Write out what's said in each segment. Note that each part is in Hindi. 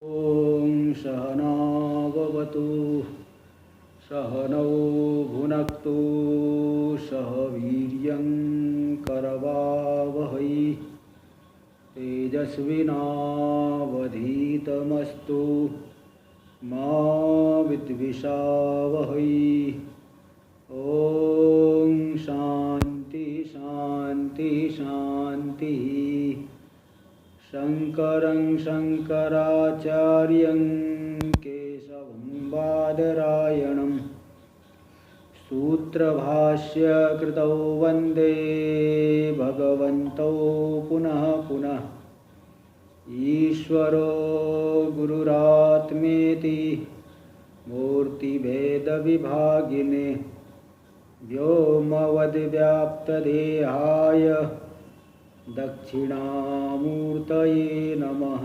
ॐ सहनाववतु सहनौ भुनक्तु सह वीर्यं करवावहै तेजस्विनावधीतमस्तु मा विद्विषावहै। ॐ शान्ति शान्ति शान्ति। शङ्करं शङ्कराचार्यं केशवं बादरायणं सूत्रभाष्यकृतौ वन्दे भगवन्तौ पुनः पुनः। ईश्वरो गुरुरात्मेति मूर्तिभेदविभागिने व्योमवद्व्याप्तदेहाय दक्षिणामूर्तये नमः।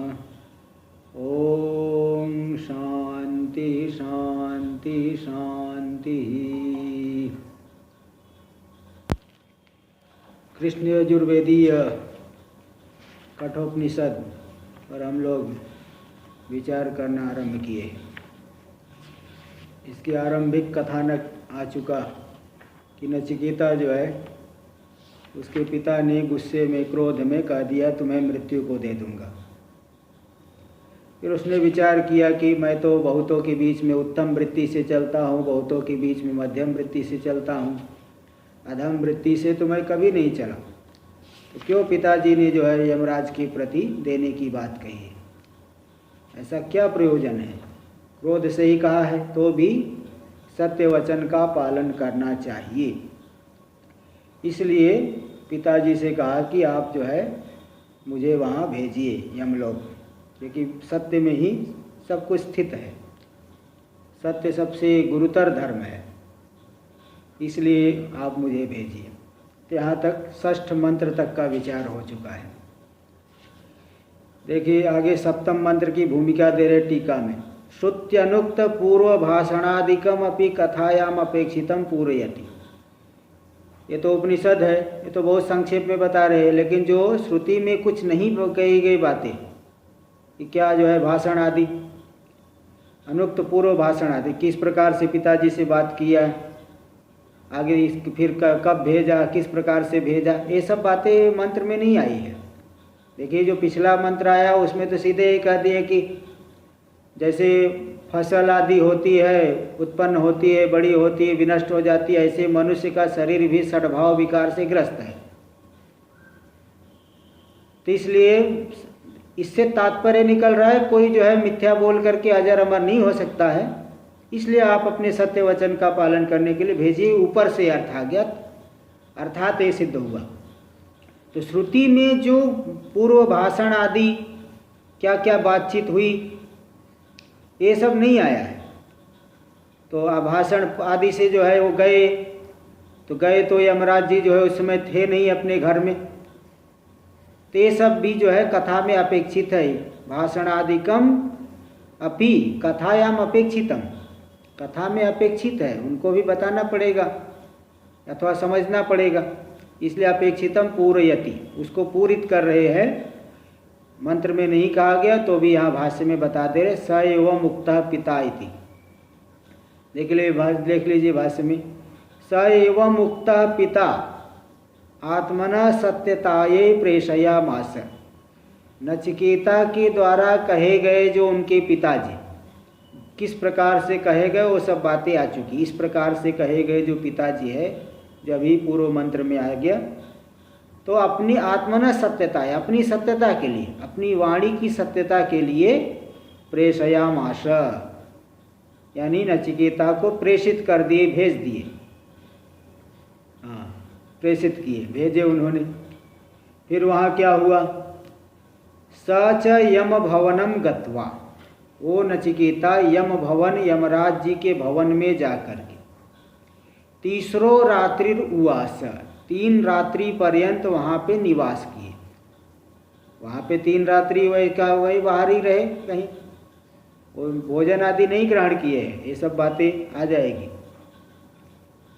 ॐ शान्ति शान्ति शान्ति। कृष्ण यजुर्वेदीय कठोपनिषद पर हम लोग विचार करना आरंभ किए। इसकी आरंभिक कथानक आ चुका कि नचिकेता जो है उसके पिता ने गुस्से में क्रोध में कह दिया तुम्हें मृत्यु को दे दूंगा। फिर उसने विचार किया कि मैं तो बहुतों के बीच में उत्तम वृत्ति से चलता हूँ, बहुतों के बीच में मध्यम वृत्ति से चलता हूँ, अधम वृत्ति से तो मैं कभी नहीं चला। तो क्यों पिताजी ने जो है यमराज के प्रति देने की बात कही है, ऐसा क्या प्रयोजन है? क्रोध से ही कहा है तो भी सत्य वचन का पालन करना चाहिए। इसलिए पिताजी से कहा कि आप जो है मुझे वहाँ भेजिए यमलोक, क्योंकि सत्य में ही सब कुछ स्थित है। सत्य सबसे गुरुतर धर्म है, इसलिए आप मुझे भेजिए। तो यहाँ तक षष्ठ मंत्र तक का विचार हो चुका है। देखिए आगे सप्तम मंत्र की भूमिका दे रहे टीका में। श्रुत्यनुक्त पूर्व भाषणादिकम अपि कथायाम अपेक्षितम पूरयति। ये तो उपनिषद है, ये तो बहुत संक्षेप में बता रहे हैं, लेकिन जो श्रुति में कुछ नहीं कही गई बातें कि क्या जो है भाषण आदि, अनुक्त पूर्व भाषण आदि, किस प्रकार से पिताजी से बात किया, आगे फिर कब भेजा, किस प्रकार से भेजा, ये सब बातें मंत्र में नहीं आई है। देखिए जो पिछला मंत्र आया उसमें तो सीधे ही कह दिए कि जैसे फसल आदि होती है, उत्पन्न होती है, बड़ी होती है, विनष्ट हो जाती है, ऐसे मनुष्य का शरीर भी षड्भाव विकार से ग्रस्त है। तो इसलिए इससे तात्पर्य निकल रहा है कोई जो है मिथ्या बोल करके अजर अमर नहीं हो सकता है, इसलिए आप अपने सत्य वचन का पालन करने के लिए भेजिए। ऊपर से अर्थ आ गया, अर्थात ये सिद्ध हुआ। तो श्रुति में जो पूर्व भाषण आदि क्या क्या बातचीत हुई ये सब नहीं आया है। तो भाषण आदि से जो है वो गए तो यमराज जी जो है उस समय थे नहीं अपने घर में, तो ये सब भी जो है कथा में अपेक्षित है। भाषण आदिकम अपि कथायाम अपेक्षितम, कथा में अपेक्षित है, उनको भी बताना पड़ेगा अथवा समझना पड़ेगा, इसलिए अपेक्षितम पूरयति, उसको पूरित कर रहे हैं। मंत्र में नहीं कहा गया तो भी यहाँ भाष्य में बता दे रहे स एवं मुक्तः पिता इति। देख लीजिए भाष्य में, स एवं मुक्तः पिता आत्मना सत्यताये प्रेषयामास। नचिकेता के द्वारा कहे गए जो उनके पिताजी किस प्रकार से कहे गए वो सब बातें आ चुकी। इस प्रकार से कहे गए जो पिताजी है, जब ही पूर्व मंत्र में आ गया, तो अपनी आत्मना सत्यता है, अपनी सत्यता के लिए, अपनी वाणी की सत्यता के लिए प्रेषयामास, यानी नचिकेता को प्रेषित कर दिए, भेज दिए। हाँ, प्रेषित किए, भेजे उन्होंने। फिर वहाँ क्या हुआ? स च यम भवनम गत्वा, वो नचिकेता यम भवन, यमराज जी के भवन में जाकर के तीसरो रात्रिर उवास, 3 रात्रि पर्यंत वहाँ पे निवास किए। वहाँ पे 3 रात्रि वही बाहर ही रहे, कहीं भोजन आदि नहीं ग्रहण किए हैं। ये सब बातें आ जाएगी,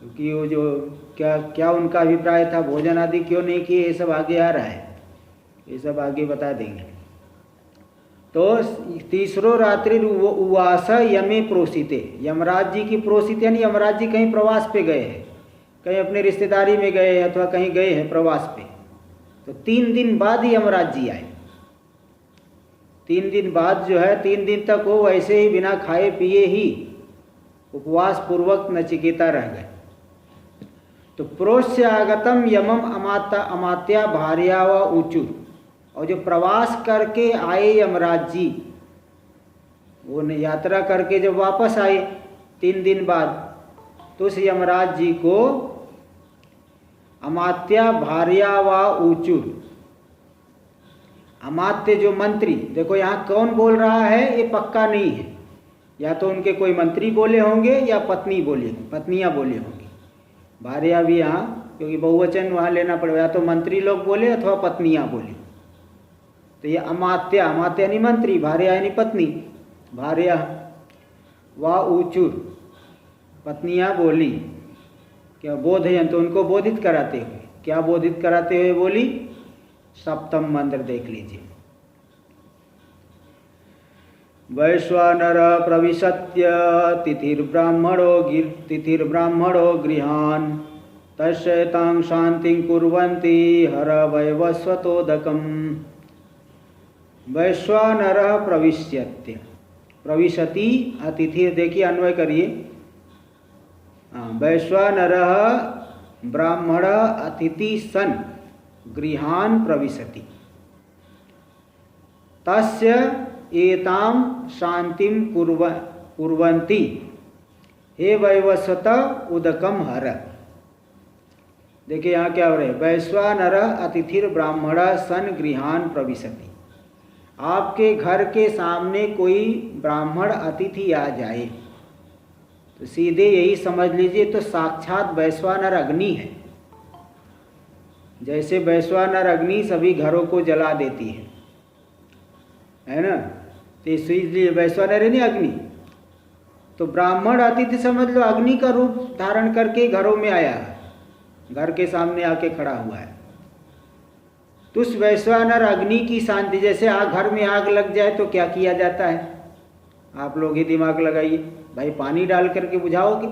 क्योंकि वो जो क्या उनका अभिप्राय था, भोजन आदि क्यों नहीं किए, ये सब आगे आ रहा है, ये सब आगे बता देंगे। तो तीसरो रात्रि उवास यमे प्रोसिते, यमराज जी की प्रोसित यानी यमराज जी कहीं प्रवास पे गए हैं, कहीं अपने रिश्तेदारी में गए हैं अथवा कहीं गए हैं प्रवास पे, तो 3 दिन बाद ही यमराज जी आए। 3 दिन बाद जो है 3 दिन तक वो वैसे ही बिना खाए पिए ही उपवास पूर्वक नचिकेता रह गए। तो प्रोस्य आगतम यमम अमात्या भार्या व ऊचुर, और जो प्रवास करके आए यमराज जी, वो यात्रा करके जब वापस आए 3 दिन बाद, तो उस यमराज जी को अमात्या भार्या व ऊचुर, अमात्य जो मंत्री, देखो यहाँ कौन बोल रहा है ये पक्का नहीं है, या तो उनके कोई मंत्री बोले होंगे या पत्नियां बोले होंगी। भार्या भी यहाँ, क्योंकि बहुवचन वहाँ लेना पड़ेगा, या तो मंत्री लोग बोले अथवा पत्नियां बोली। तो ये अमात्या, अमात्य यानी मंत्री, भार्या यानी पत्नी, भार्या व ऊचुर, पत्नियां बोली। क्या बोधयन, तो उनको बोधित कराते हुए, क्या बोधित कराते हुए बोली? सप्तम मंत्र देख लीजिए। वैश्वानर प्रविशत्य तिथिर्ब्राह्मणो गृहान तस्यैतां शांतिं कुर्वन्ति हर वैवस्वतोदकम्। वैश्वानर प्रविश्यत्य, प्रविशति अतिथि, देखिए अन्वय करिए। वैश्वानर ब्राह्मण अतिथि सन गृहान प्रविशति तस्य एताम शांतिम कुर्वन्ति हे वैवस्वत उदकम हर। देखिए यहाँ क्या हो रहा है? वैश्वानर अतिथिर ब्राह्मण सन गृहान प्रविशति, आपके घर के सामने कोई ब्राह्मण अतिथि आ जाए तो सीधे यही समझ लीजिए तो साक्षात वैश्वानर अग्नि है। जैसे वैश्वानर अग्नि सभी घरों को जला देती है ना, तो इसलिए वैश्वानर है नहीं अग्नि, तो ब्राह्मण अतिथि समझ लो अग्नि का रूप धारण करके घरों में आया है, घर के सामने आके खड़ा हुआ है। तो उस वैश्वानर अग्नि की शांति, जैसे घर में आग लग जाए तो क्या किया जाता है? आप लोग ही दिमाग लगाइए भाई, पानी डाल करके बुझाओगे?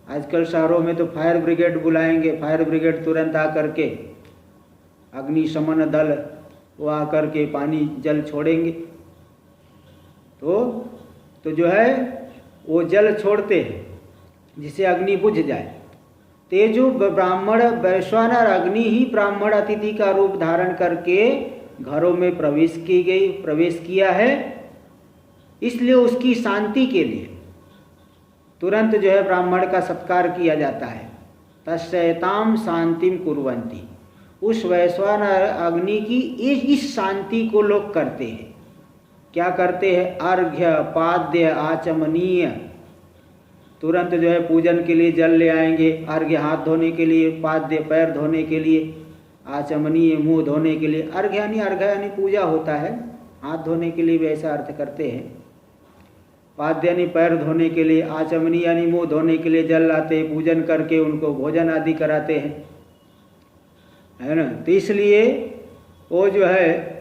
आजकल शहरों में तो फायर ब्रिगेड बुलाएंगे, फायर ब्रिगेड तुरंत आ करके, अग्निशमन दल वो आ करके पानी जल छोड़ेंगे। तो जो है वो जल छोड़ते हैं जिससे अग्नि बुझ जाए। तेजो ब्राह्मण वैश्वानर अग्नि ही ब्राह्मण अतिथि का रूप धारण करके घरों में प्रवेश किया है, इसलिए उसकी शांति के लिए तुरंत जो है ब्राह्मण का सत्कार किया जाता है। तस्यैताम शांतिम कुर्वन्ति, उस वैश्वानर अग्नि की इस शांति को लोग करते हैं। क्या करते हैं? अर्घ्य पाद्य आचमनीय, तुरंत जो है पूजन के लिए जल ले आएंगे, अर्घ्य हाथ धोने के लिए, पाद्य पैर धोने के लिए, आचमनीय मुंह धोने के लिए। अर्घ्य यानी पूजा होता है, हाथ धोने के लिए भी ऐसा अर्थ करते हैं। पाद्य यानी पैर धोने के लिए, आचमनी यानी मुंह धोने के लिए जल लाते हैं, पूजन करके उनको भोजन आदि कराते हैं, है ना। तो इसलिए वो जो है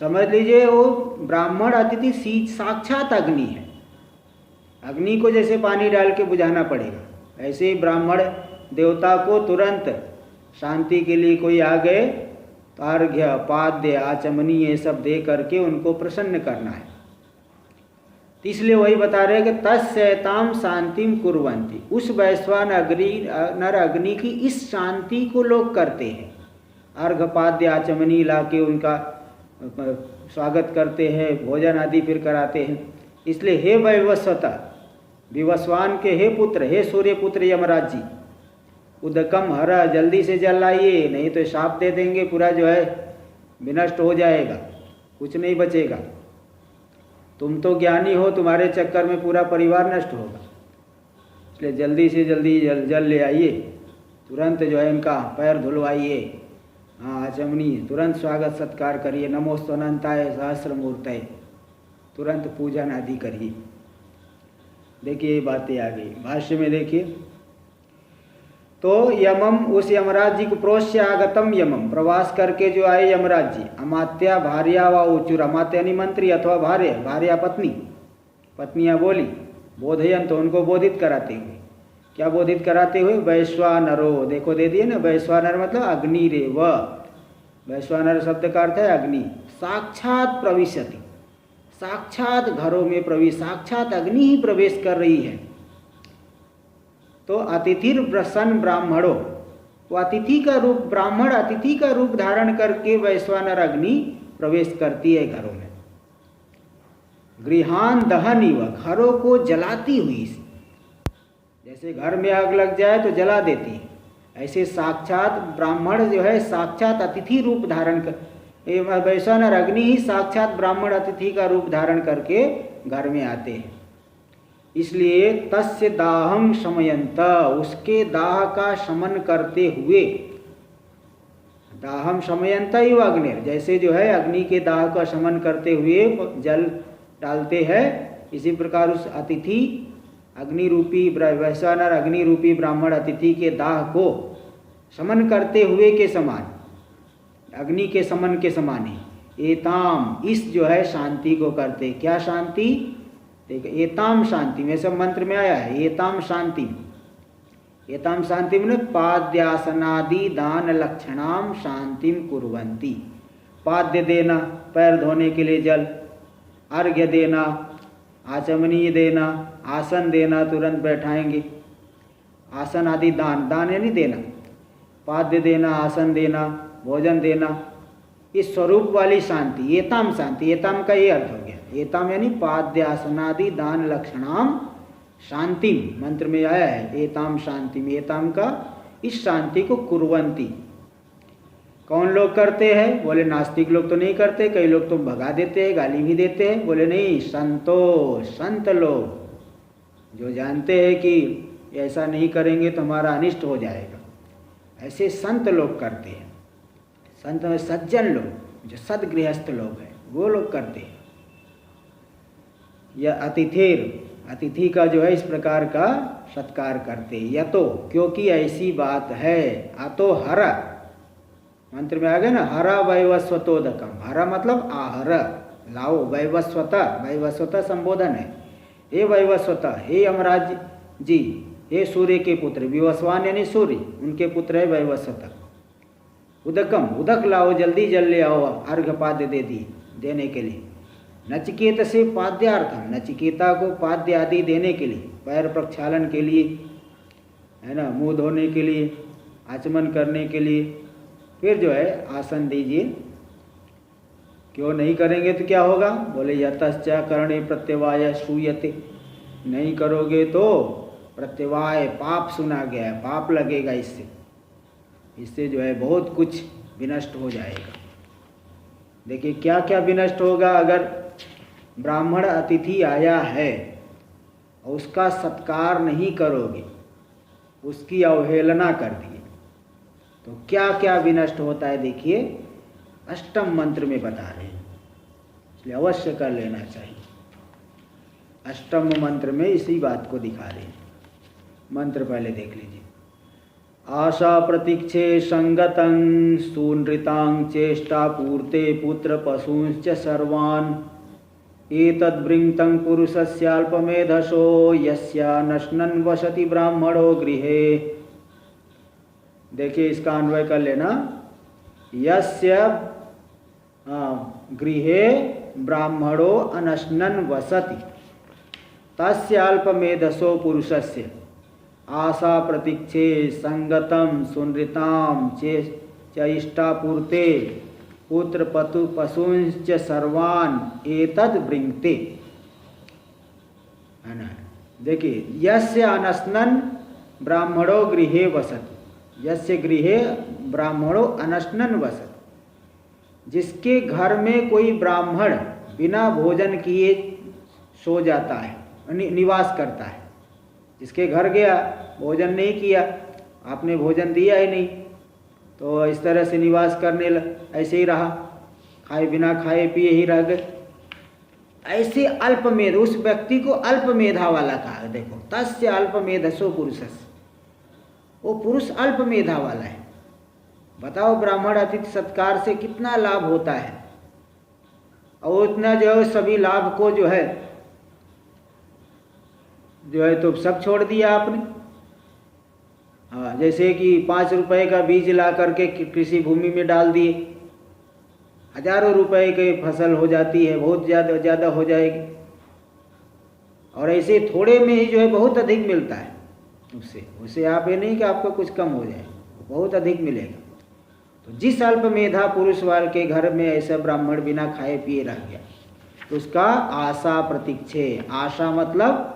समझ लीजिए वो ब्राह्मण अतिथि साक्षात अग्नि है। अग्नि को जैसे पानी डाल के बुझाना पड़ेगा, ऐसे ही ब्राह्मण देवता को तुरंत शांति के लिए कोई आ गए तो अर्घ्य पाद्य आचमनी ये सब दे करके उनको प्रसन्न करना है। तो इसलिए वही बता रहे हैं कि तस्यैताम शांतिम कुर्वन्ति, उस वैश्वान नर अग्नि की इस शांति को लोग करते हैं। अर्घ पाद्य आचमनी ला के उनका स्वागत करते हैं, भोजन आदि फिर कराते हैं। इसलिए हे वैवस्वता, विवस्वान के हे पुत्र, हे सूर्य पुत्र यमराज जी, उदकम हरा, जल्दी से जल लाइए, नहीं तो शाप दे देंगे, पूरा जो है विनष्ट हो जाएगा, कुछ नहीं बचेगा। तुम तो ज्ञानी हो, तुम्हारे चक्कर में पूरा परिवार नष्ट होगा, इसलिए जल्दी से जल्दी जल ले आइए, तुरंत जो है इनका पैर धुलवाइए, हाँ आचमनी, तुरंत स्वागत सत्कार करिए, नमोस्तुनंताय सहस्रमूर्तये, तुरंत पूजन आदि करिए। देखिए ये बातें आ गई। भाष्य में देखिए, तो यमम, उस यमराज जी को प्रोश्य आगतम यमम, प्रवास करके जो आए यमराज जी, अमात्या भार्या व उचुर, अमात्य यानी मंत्री अथवा भार्य, भार्या पत्नी, पत्नियां बोली, बोधयन तो उनको बोधित कराते हुए, क्या बोधित कराते हुए, वैश्वानरो, देखो दे दिए ना, वैश्वानर मतलब अग्नि रेव, वैश्वानर शब्द का अर्थ है अग्नि, साक्षात प्रविशति, साक्षात घरों में प्रवेश, साक्षात अग्नि ही प्रवेश कर रही है। तो अतिथिर प्रसन्न ब्राह्मणों, वो अतिथि का रूप, ब्राह्मण अतिथि का रूप धारण करके वैश्वानर अग्नि प्रवेश करती है घरों में। गृहान दहनीव, घरों को जलाती हुई, जैसे घर में आग लग जाए तो जला देती है, ऐसे साक्षात ब्राह्मण जो है साक्षात अतिथि रूप धारण कर, वैश्वानर अग्नि ही साक्षात ब्राह्मण अतिथि का रूप धारण करके घर में आते हैं। इसलिए तस्य दाहम शमयंत, उसके दाह का शमन करते हुए, दाहम शमयंत ही अग्नि, जैसे जो है अग्नि के दाह का शमन करते हुए जल डालते हैं, इसी प्रकार उस अतिथि अग्नि रूपी, वैश्वानर अग्नि रूपी ब्राह्मण अतिथि के दाह को शमन करते हुए के समान, अग्नि के समन के समान ही एताम, इस जो है शांति को करते। क्या शांति? देखो एताम शांति में सब मंत्र में आया है, एताम शांति, एताम शांति में पाद्यासनादि दान लक्षणाम शांतिम कुर्वन्ति, पाद्य देना, पैर धोने के लिए जल, अर्घ्य देना, आचमनीय देना, आसन देना, तुरंत बैठाएंगे, आसन आदि दान, दान यानी देना, पाद्य देना, आसन देना, भोजन देना, इस स्वरूप वाली शांति, एताम शांति, एताम का ये अर्थ हो गया, एताम यानी पाद्यासनादि दान लक्षणाम शांति, मंत्र में आया है एताम शांति में, एताम का इस शांति को कुर्वन्ति, कौन लोग करते हैं? बोले नास्तिक लोग तो नहीं करते, कई लोग तो भगा देते हैं, गाली भी देते हैं। बोले नहीं, संतो, संत लोग जो जानते हैं कि ऐसा नहीं करेंगे तो हमारा अनिष्ट हो जाएगा, ऐसे संत लोग करते हैं। संत में सज्जन लोग, जो सदगृहस्थ लोग हैं, वो लोग करते हैं। यह अतिथिर, अतिथि का जो है इस प्रकार का सत्कार करते हैं। या तो क्योंकि ऐसी बात है, अतो हरा, मंत्र में आ गया ना, हरा वैवस्वतोदकम, हरा मतलब आहर, लाओ, वैवस्वता, वैवस्वता संबोधन है, हे वैवस्वता, हे यमराज जी, हे सूर्य के पुत्र, विवस्वान यानी सूर्य, उनके पुत्र है वैवस्वता, उदकम, उदक लाओ, जल्दी जल ले आओ, अर्घ पाद्य दे दी, देने के लिए। नचिकेत से पाद्यार्थम, नचिकेता को पाद्य आदि देने के लिए, पैर प्रक्षालन के लिए, है ना, मुंह धोने के लिए, आचमन करने के लिए, फिर जो है आसन दीजिए। क्यों नहीं करेंगे तो क्या होगा? बोले यतश्च करणे प्रत्यवाय श्रूयते, नहीं करोगे तो प्रत्यवाय, पाप सुना गया है, पाप लगेगा, इससे जो है बहुत कुछ विनष्ट हो जाएगा। देखिए क्या क्या विनष्ट होगा अगर ब्राह्मण अतिथि आया है और उसका सत्कार नहीं करोगे, उसकी अवहेलना कर दिए, तो क्या क्या विनष्ट होता है। देखिए अष्टम मंत्र में बता रहे हैं, इसलिए अवश्य कर लेना चाहिए। अष्टम मंत्र में इसी बात को दिखा रहे हैं। मंत्र पहले देख लीजिए। आशा प्रतीक्षे संगतं सुनृतां चेष्टा पूर्ते पुत्र पशूंश्च सर्वान् एतद्वृंतं पुरुषस्याल्पमेधसो यस्या नश्नन् वसति ब्राह्मणो गृहे। देखिए इसका अन्वय कर लेना, यस्य गृहे ब्राह्मणो अनश्नन् वसति तस्य अल्पमेधसो पुरुषस्य आशा प्रतीक्षे संगतम सुनृताम चेष्टापूर्ते पुत्र पतु पशूंश्च सर्वान् एतद् वृंक्ते, है ना। देखिए यस्य अनश्नन् ब्राह्मणो गृहे वसति, यस्य गृहे ब्राह्मणो अनश्नन् वसति, जिसके घर में कोई ब्राह्मण बिना भोजन किए सो जाता है, निवास करता है। जिसके घर गया, भोजन नहीं किया, आपने भोजन दिया ही नहीं, तो इस तरह से निवास करने ऐसे ही रहा, खाए बिना खाए पिए ही रह गए, ऐसे अल्पमेध, उस व्यक्ति को अल्पमेधा वाला कहा। देखो तस्य अल्पमेधसो पुरुषस्य, वो पुरुष अल्प मेधा वाला है। बताओ ब्राह्मण अतिथि सत्कार से कितना लाभ होता है, और उतना जो है सभी लाभ को जो है तो सब छोड़ दिया आपने। हाँ, जैसे कि 5 रुपए का बीज ला करके कृषि भूमि में डाल दिए, हजारों रुपए की फसल हो जाती है, बहुत ज़्यादा हो जाएगी। और ऐसे थोड़े में ही जो है बहुत अधिक मिलता है उससे आप ये नहीं कि आपको कुछ कम हो जाए, बहुत अधिक मिलेगा। तो जिस अल्प मेधा पुरुष वाल के घर में ऐसा ब्राह्मण बिना खाए पिए रह गया, तो उसका आशा प्रतीक्षे, आशा मतलब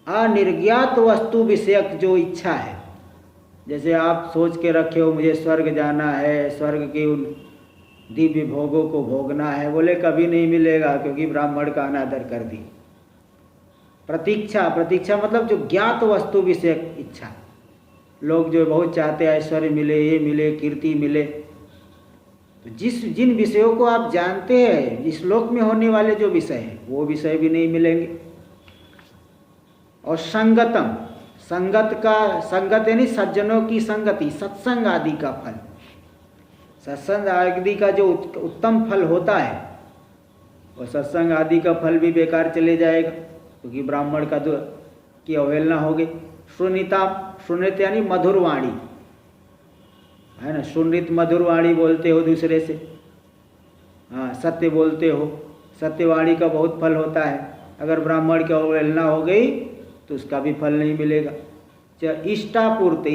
अनिर्ज्ञात वस्तु विषयक जो इच्छा है। जैसे आप सोच के रखे हो मुझे स्वर्ग जाना है, स्वर्ग के उन दिव्य भोगों को भोगना है, बोले कभी नहीं मिलेगा क्योंकि ब्राह्मण का अनादर कर दी। प्रतीक्षा मतलब जो ज्ञात वस्तु विषयक इच्छा। लोग जो बहुत चाहते हैं ऐश्वर्य मिले, ये मिले, कीर्ति मिले, तो जिन विषयों को आप जानते हैं, इस लोक में होने वाले जो विषय हैं, वो विषय भी नहीं मिलेंगे। और संगत यानी सज्जनों की संगति, सत्संग आदि का फल, सत्संग आदि का जो उत्तम फल होता है, और सत्संग आदि का फल भी बेकार चले जाएगा क्योंकि ब्राह्मण का की अवहेलना हो गई। सुनित यानी मधुर वाणी है ना, सुनित मधुर वाणी बोलते हो दूसरे से, हाँ सत्य बोलते हो, सत्यवाणी का बहुत फल होता है। अगर ब्राह्मण की अवहेलना हो गई तो उसका भी फल नहीं मिलेगा। इष्टापूर्त,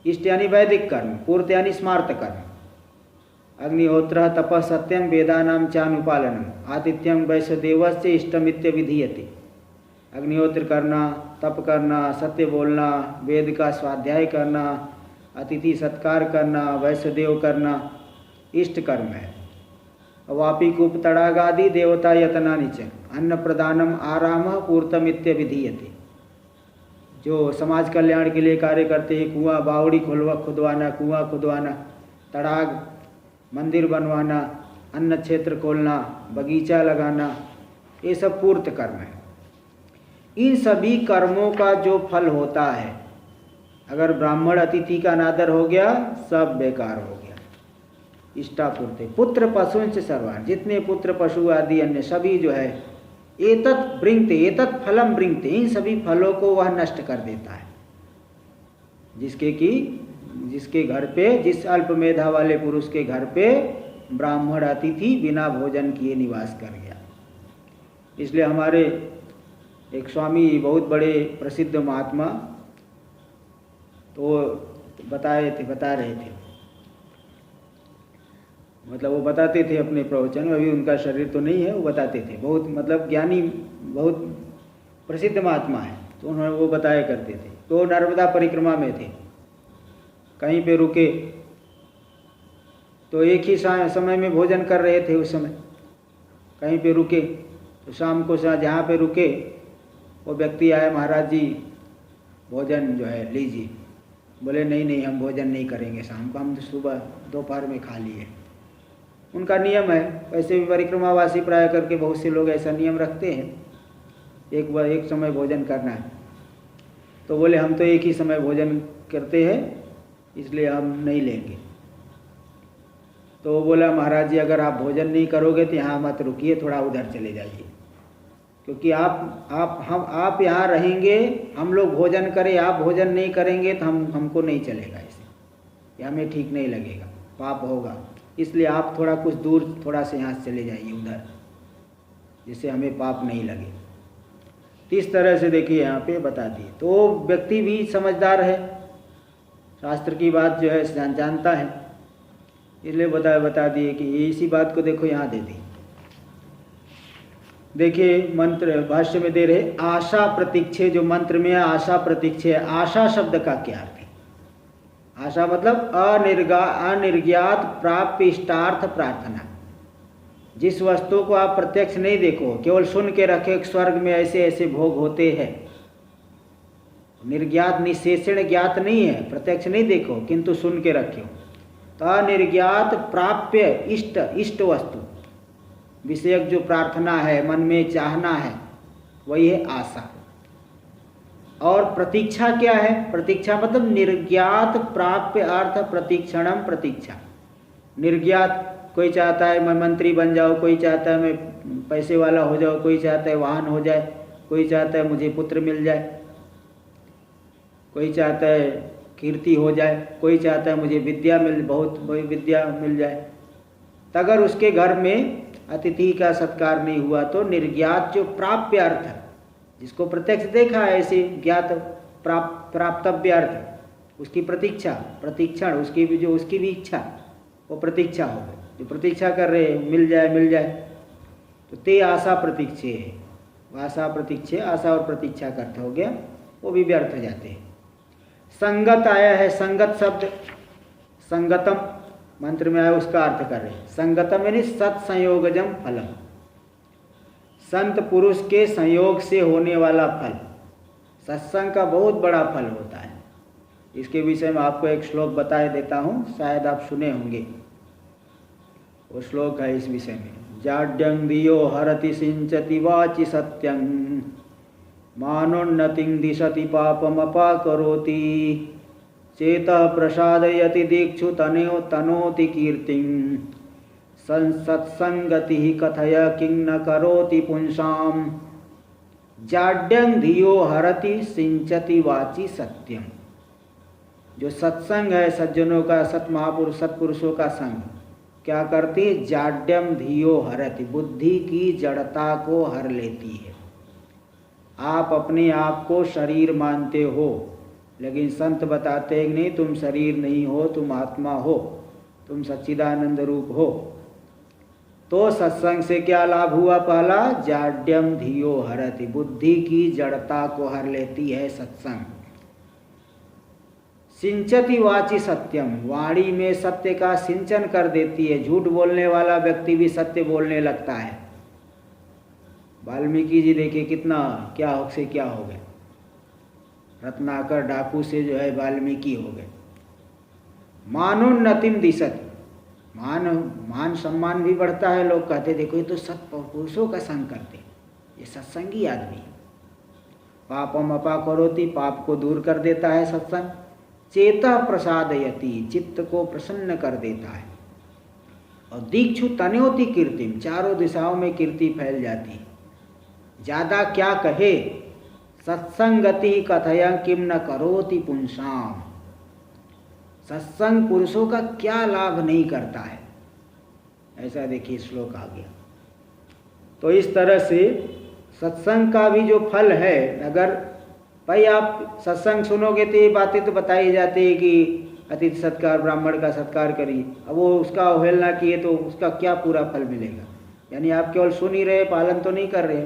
इष्ट यानी वैदिक कर्म, पूर्त यानी स्मार्त कर्म। अग्निहोत्र तपः सत्यम वेदानाम चानुपालनम आतिथ्यम वैश्वदेवस्य इष्टमित्य विधीयते। अग्निहोत्र करना, तप करना, सत्य बोलना, वेद का स्वाध्याय करना, अतिथि सत्कार करना, वैश्वदेव करना इष्ट कर्म है। वापी कूप तड़ागादि देवता यतनानि च अन्न प्रदानम आराम पूर्तमित्य विधीयते। जो समाज कल्याण के लिए कार्य करते हैं, कुआं बावड़ी खुदवाना, कुआं खुदवाना, तड़ाग मंदिर बनवाना, अन्न क्षेत्र खोलना, बगीचा लगाना, ये सब पूर्त कर्म है। इन सभी कर्मों का जो फल होता है, अगर ब्राह्मण अतिथि का अनादर हो गया, सब बेकार हो गया। इष्टापूर्ति पुत्र पशुंच सर्वान, जितने पुत्र पशु आदि अन्य सभी जो है एतत् फलम बृंगते, इन सभी फलों को वह नष्ट कर देता है। जिसके घर पे, जिस अल्प मेधा वाले पुरुष के घर पे ब्राह्मण अतिथि बिना भोजन किए निवास कर गया। इसलिए हमारे एक स्वामी बहुत बड़े प्रसिद्ध महात्मा तो बता रहे थे, मतलब वो बताते थे अपने प्रवचन में, अभी उनका शरीर तो नहीं है, वो बताते थे, बहुत मतलब ज्ञानी, बहुत प्रसिद्ध महात्मा है, तो उन्होंने वो बताया करते थे। तो नर्मदा परिक्रमा में थे, कहीं पे रुके तो एक ही समय में भोजन कर रहे थे। उस समय कहीं पे रुके तो शाम को जहाँ पे रुके वो व्यक्ति आए, महाराज जी भोजन जो है लीजिए। बोले नहीं हम भोजन नहीं करेंगे शाम को, हम सुबह दोपहर में खा लिए। उनका नियम है, वैसे भी परिक्रमावासी प्राय करके बहुत से लोग ऐसा नियम रखते हैं, एक समय भोजन करना है। तो बोले हम तो एक ही समय भोजन करते हैं, इसलिए हम नहीं लेंगे। तो बोला महाराज जी अगर आप भोजन नहीं करोगे तो यहाँ मत रुकिए, थोड़ा उधर चले जाइए, क्योंकि आप यहाँ रहेंगे, हम लोग भोजन करें, आप भोजन नहीं करेंगे तो हमको नहीं चलेगा, इसे हमें ठीक नहीं लगेगा, पाप होगा। इसलिए आप थोड़ा कुछ दूर, थोड़ा से यहाँ से चले जाइए उधर, जिससे हमें पाप नहीं लगे। तो इस तरह से देखिए यहाँ पे बता दिए। तो व्यक्ति भी समझदार है, शास्त्र की बात जो है जानता है, इसलिए बता दिए कि इसी बात को देखो यहाँ दे दी। देखिए मंत्र भाष्य में दे रहे आशा प्रतीक्षे, जो मंत्र में आशा प्रतीक्षे, आशा शब्द का क्या अर्थ है? आशा मतलब अनिर्ज्ञात प्राप्य इष्टार्थ प्रार्थना। जिस वस्तु को आप प्रत्यक्ष नहीं देखो, केवल सुन के रखे स्वर्ग में ऐसे ऐसे भोग होते हैं, निर्ज्ञात निशेषण ज्ञात नहीं है, प्रत्यक्ष नहीं देखो किंतु सुन के रखे हो, तो अनिर्ज्ञात प्राप्य इष्ट वस्तु विषयक जो प्रार्थना है, मन में चाहना है, वही है आशा। और प्रतीक्षा क्या है? प्रतीक्षा मतलब निर्ज्ञात प्राप्य अर्थ प्रतीक्षणम प्रतीक्षा। निर्ज्ञात, कोई चाहता है मैं मंत्री बन जाऊँ, कोई चाहता है मैं पैसे वाला हो जाऊँ, कोई चाहता है वाहन हो जाए, कोई चाहता है मुझे पुत्र मिल जाए, कोई चाहता है कीर्ति हो जाए, कोई चाहता है मुझे विद्या बहुत विद्या मिल जाए। तो अगर उसके घर में अतिथि का सत्कार नहीं हुआ तो निर्ज्ञात जो प्राप्य अर्थ, जिसको प्रत्यक्ष देखा है ऐसे ज्ञात प्राप्तव्य अर्थ, उसकी प्रतीक्षा, प्रतीक्षण, उसकी भी जो उसकी भी इच्छा, वो प्रतीक्षा हो गई। जो प्रतीक्षा कर रहे हैं मिल जाए मिल जाए, तो ते आशा प्रतीक्षे है। आशा प्रतीक्षे, आशा और प्रतीक्षा का अर्थ हो गया, वो भी व्यर्थ हो जाते हैं। संगत आया है, संगत शब्द, संगतम मंत्र में आया, उसका अर्थ कर रहे हैं। संगतम यानी सत्संयोगजम फलम, संत पुरुष के संयोग से होने वाला फल। सत्संग का बहुत बड़ा फल होता है। इसके विषय में आपको एक श्लोक बताए देता हूँ, शायद आप सुने होंगे। वो श्लोक है इस विषय में, जाड्यं धियो हरति सिंचति वाचि सत्यं मानोन्नतिं दिशति पापमपाकरोति चेतः प्रसादयति दीक्षु तनोति कीर्तिं सत्संगति कथय किं न करोति पुंसाम। जाड्यं धियो हरति सिंचति वाचि सत्यम। जो सत्संग है सज्जनों का, सत्महापुरुष सत्पुरुषों का संग क्या करती है? जाड्यम धियो हरति, बुद्धि की जड़ता को हर लेती है। आप अपने आप को शरीर मानते हो, लेकिन संत बताते हैं नहीं, तुम शरीर नहीं हो, तुम आत्मा हो, तुम सच्चिदानंद रूप हो। तो सत्संग से क्या लाभ हुआ? पहला, जाड्यम धियो हरति, बुद्धि की जड़ता को हर लेती है सत्संग। सिंचति वाचि सत्यम, वाणी में सत्य का सिंचन कर देती है। झूठ बोलने वाला व्यक्ति भी सत्य बोलने लगता है। वाल्मीकि जी देखिए कितना क्या से क्या हो गए, रत्नाकर डाकू से जो है वाल्मीकि हो गए। मानोन्नतिम दिशत, मान सम्मान भी बढ़ता है। लोग कहते देखो ये तो सत्पुरुषों का संग करते, ये सत्संगी आदमी। पापम अपा करोति, पाप को दूर कर देता है सत्संग। चेतः प्रसादयति, चित्त को प्रसन्न कर देता है। और दीक्षु तनोति कीर्तिम, चारों दिशाओं में कीर्ति फैल जाती है। ज़्यादा क्या कहे, सत्संगति कथया किम न करोति पुंसाम। सत्संग पुरुषों का क्या लाभ नहीं करता है, ऐसा देखिए श्लोक आ गया। तो इस तरह से सत्संग का भी जो फल है, अगर भाई आप सत्संग सुनोगे तो ये बातें तो बताई जाती है कि अतिथि सत्कार, ब्राह्मण का सत्कार करिए। अब वो उसका अवहेलना किए तो उसका क्या पूरा फल मिलेगा? यानी आप केवल सुन ही रहे, पालन तो नहीं कर रहे।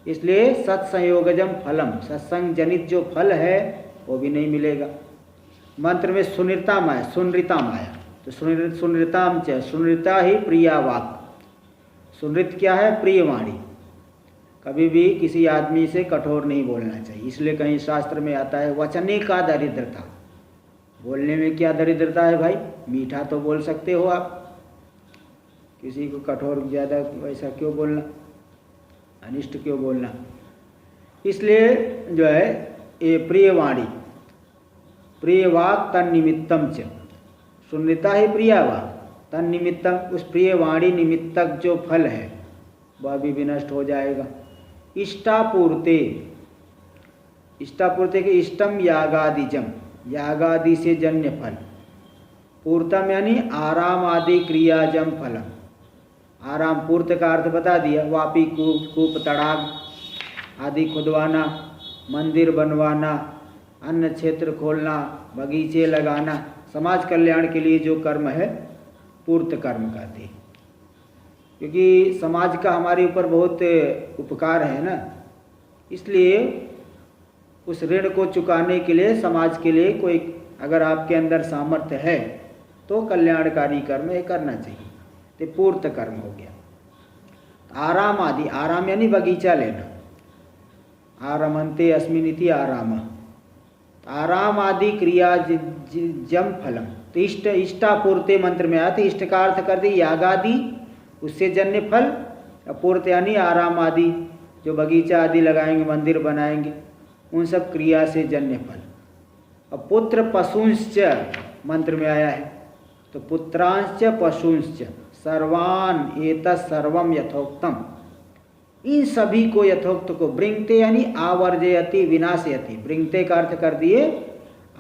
इसलिए सत्संयोगजम फलम, सत्संग जनित जो फल है वो भी नहीं मिलेगा। मंत्र में सुनृताम आया, सुनृताम आया, तो सुनृताम च, सुनृता ही प्रिया वाक। सुनृत क्या है? प्रिय वाणी। कभी भी किसी आदमी से कठोर नहीं बोलना चाहिए। इसलिए कहीं शास्त्र में आता है वचने का दरिद्रता। बोलने में क्या दरिद्रता है भाई? मीठा तो बोल सकते हो आप, किसी को कठोर ज़्यादा वैसा क्यों बोलना, अनिष्ट क्यों बोलना? इसलिए जो है ये प्रिय वाणी, प्रिय वाक तन्निमित्तम च, सुनृता ही प्रिया वाक तन्निमित्तम, उस प्रिय वाणी निमित्तक जो फल है वह भी विनष्ट हो जाएगा। इष्टापूर्ते, इष्टापूर्ते के इष्टम यागादिजम, यागादि से जन्य फल। पूर्तम यानी आराम आदि क्रियाजम फलम। आराम, पूर्त का अर्थ बता दिया, वापी कूप तड़ाग आदि खुदवाना, मंदिर बनवाना, अन्न क्षेत्र खोलना, बगीचे लगाना, समाज कल्याण के लिए जो कर्म है पूर्त कर्म कहते हैं। क्योंकि समाज का हमारे ऊपर बहुत उपकार है ना, इसलिए उस ऋण को चुकाने के लिए समाज के लिए कोई अगर आपके अंदर सामर्थ्य है तो कल्याणकारी कर्म ये करना चाहिए। तो पूर्त कर्म हो गया। आराम आदि, आराम यानी बगीचा लेना, आरमन्ते अस्मिन् इति आराम। आराम आदि क्रिया जम फलम, तो इष्टापूर्ते मंत्र में आया तो इष्ट का अर्थ कर दी यागादि, उससे जन्य फल। पूर्त यानी आराम आदि, जो बगीचा आदि लगाएंगे, मंदिर बनाएंगे, उन सब क्रिया से जन्य फल। अब पुत्र पशुंश्च मंत्र में आया है, तो पुत्रांश्च पशुंश्च सर्वान एतत् सर्वम यथोक्तम, इन सभी को यथोक्त को बृंगते यानी आवर्जयति विनाशयति, बृंगते का अर्थ कर दिए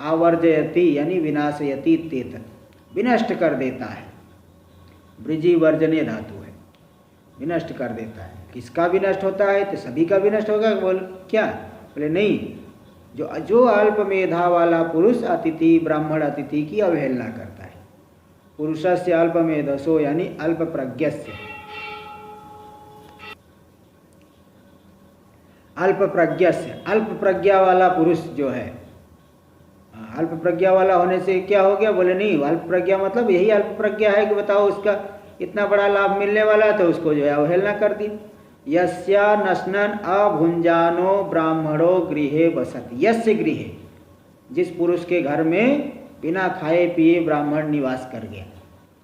आवर्जयति यानी विनाशयति, तेत विनष्ट कर देता है। ब्रिजी वर्जनीय धातु है, विनष्ट कर देता है। किसका विनष्ट होता है? तो सभी का विनष्ट होगा। बोल क्या? बोले नहीं, जो अल्प मेधा वाला पुरुष अतिथि ब्राह्मण अतिथि की अवहेलना करता है। पुरुषस्य अल्प मेधसो यानी अल्प प्रज्ञस्य, अल्प प्रज्ञस्य, अल्प प्रज्ञा वाला पुरुष जो है, अल्प प्रज्ञा वाला होने से क्या हो गया? बोले नहीं, अल्प प्रज्ञा मतलब यही अल्प प्रज्ञा है कि बताओ उसका इतना बड़ा लाभ मिलने वाला है तो उसको जो है अवहेलना कर दी। यस्या नश्नन अभुंजानो ब्राह्मणो गृहे बसति, यस्य गृहे, जिस पुरुष के घर में बिना खाए पिए ब्राह्मण निवास कर गया।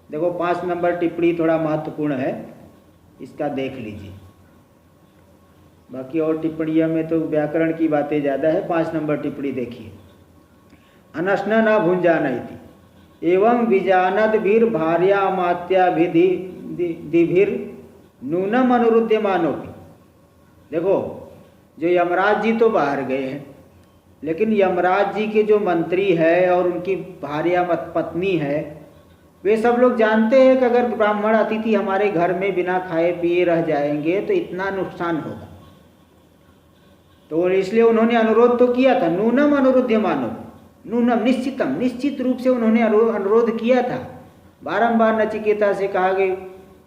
देखो 5 नंबर टिप्पणी थोड़ा महत्वपूर्ण है, इसका देख लीजिए। बाकी और टिप्पणियों में तो व्याकरण की बातें ज़्यादा है। 5 नंबर टिप्पणी देखिए, अनशन न भुंजानयति एवं विजानद भीर भार्या मात्याभिधिभिर नूनम अनुरुध्यमानोपि। देखो जो यमराज जी तो बाहर गए हैं, लेकिन यमराज जी के जो मंत्री है और उनकी भार्या पत्नी है, वे सब लोग जानते हैं कि अगर ब्राह्मण अतिथि हमारे घर में बिना खाए पिए रह जाएंगे तो इतना नुकसान होगा। तो इसलिए उन्होंने अनुरोध तो किया था, नूनम अनुरुध्यमानो, नूनम निश्चितम, निश्चित रूप से उन्होंने अनुरोध किया था। बारंबार नचिकेता से कहा कि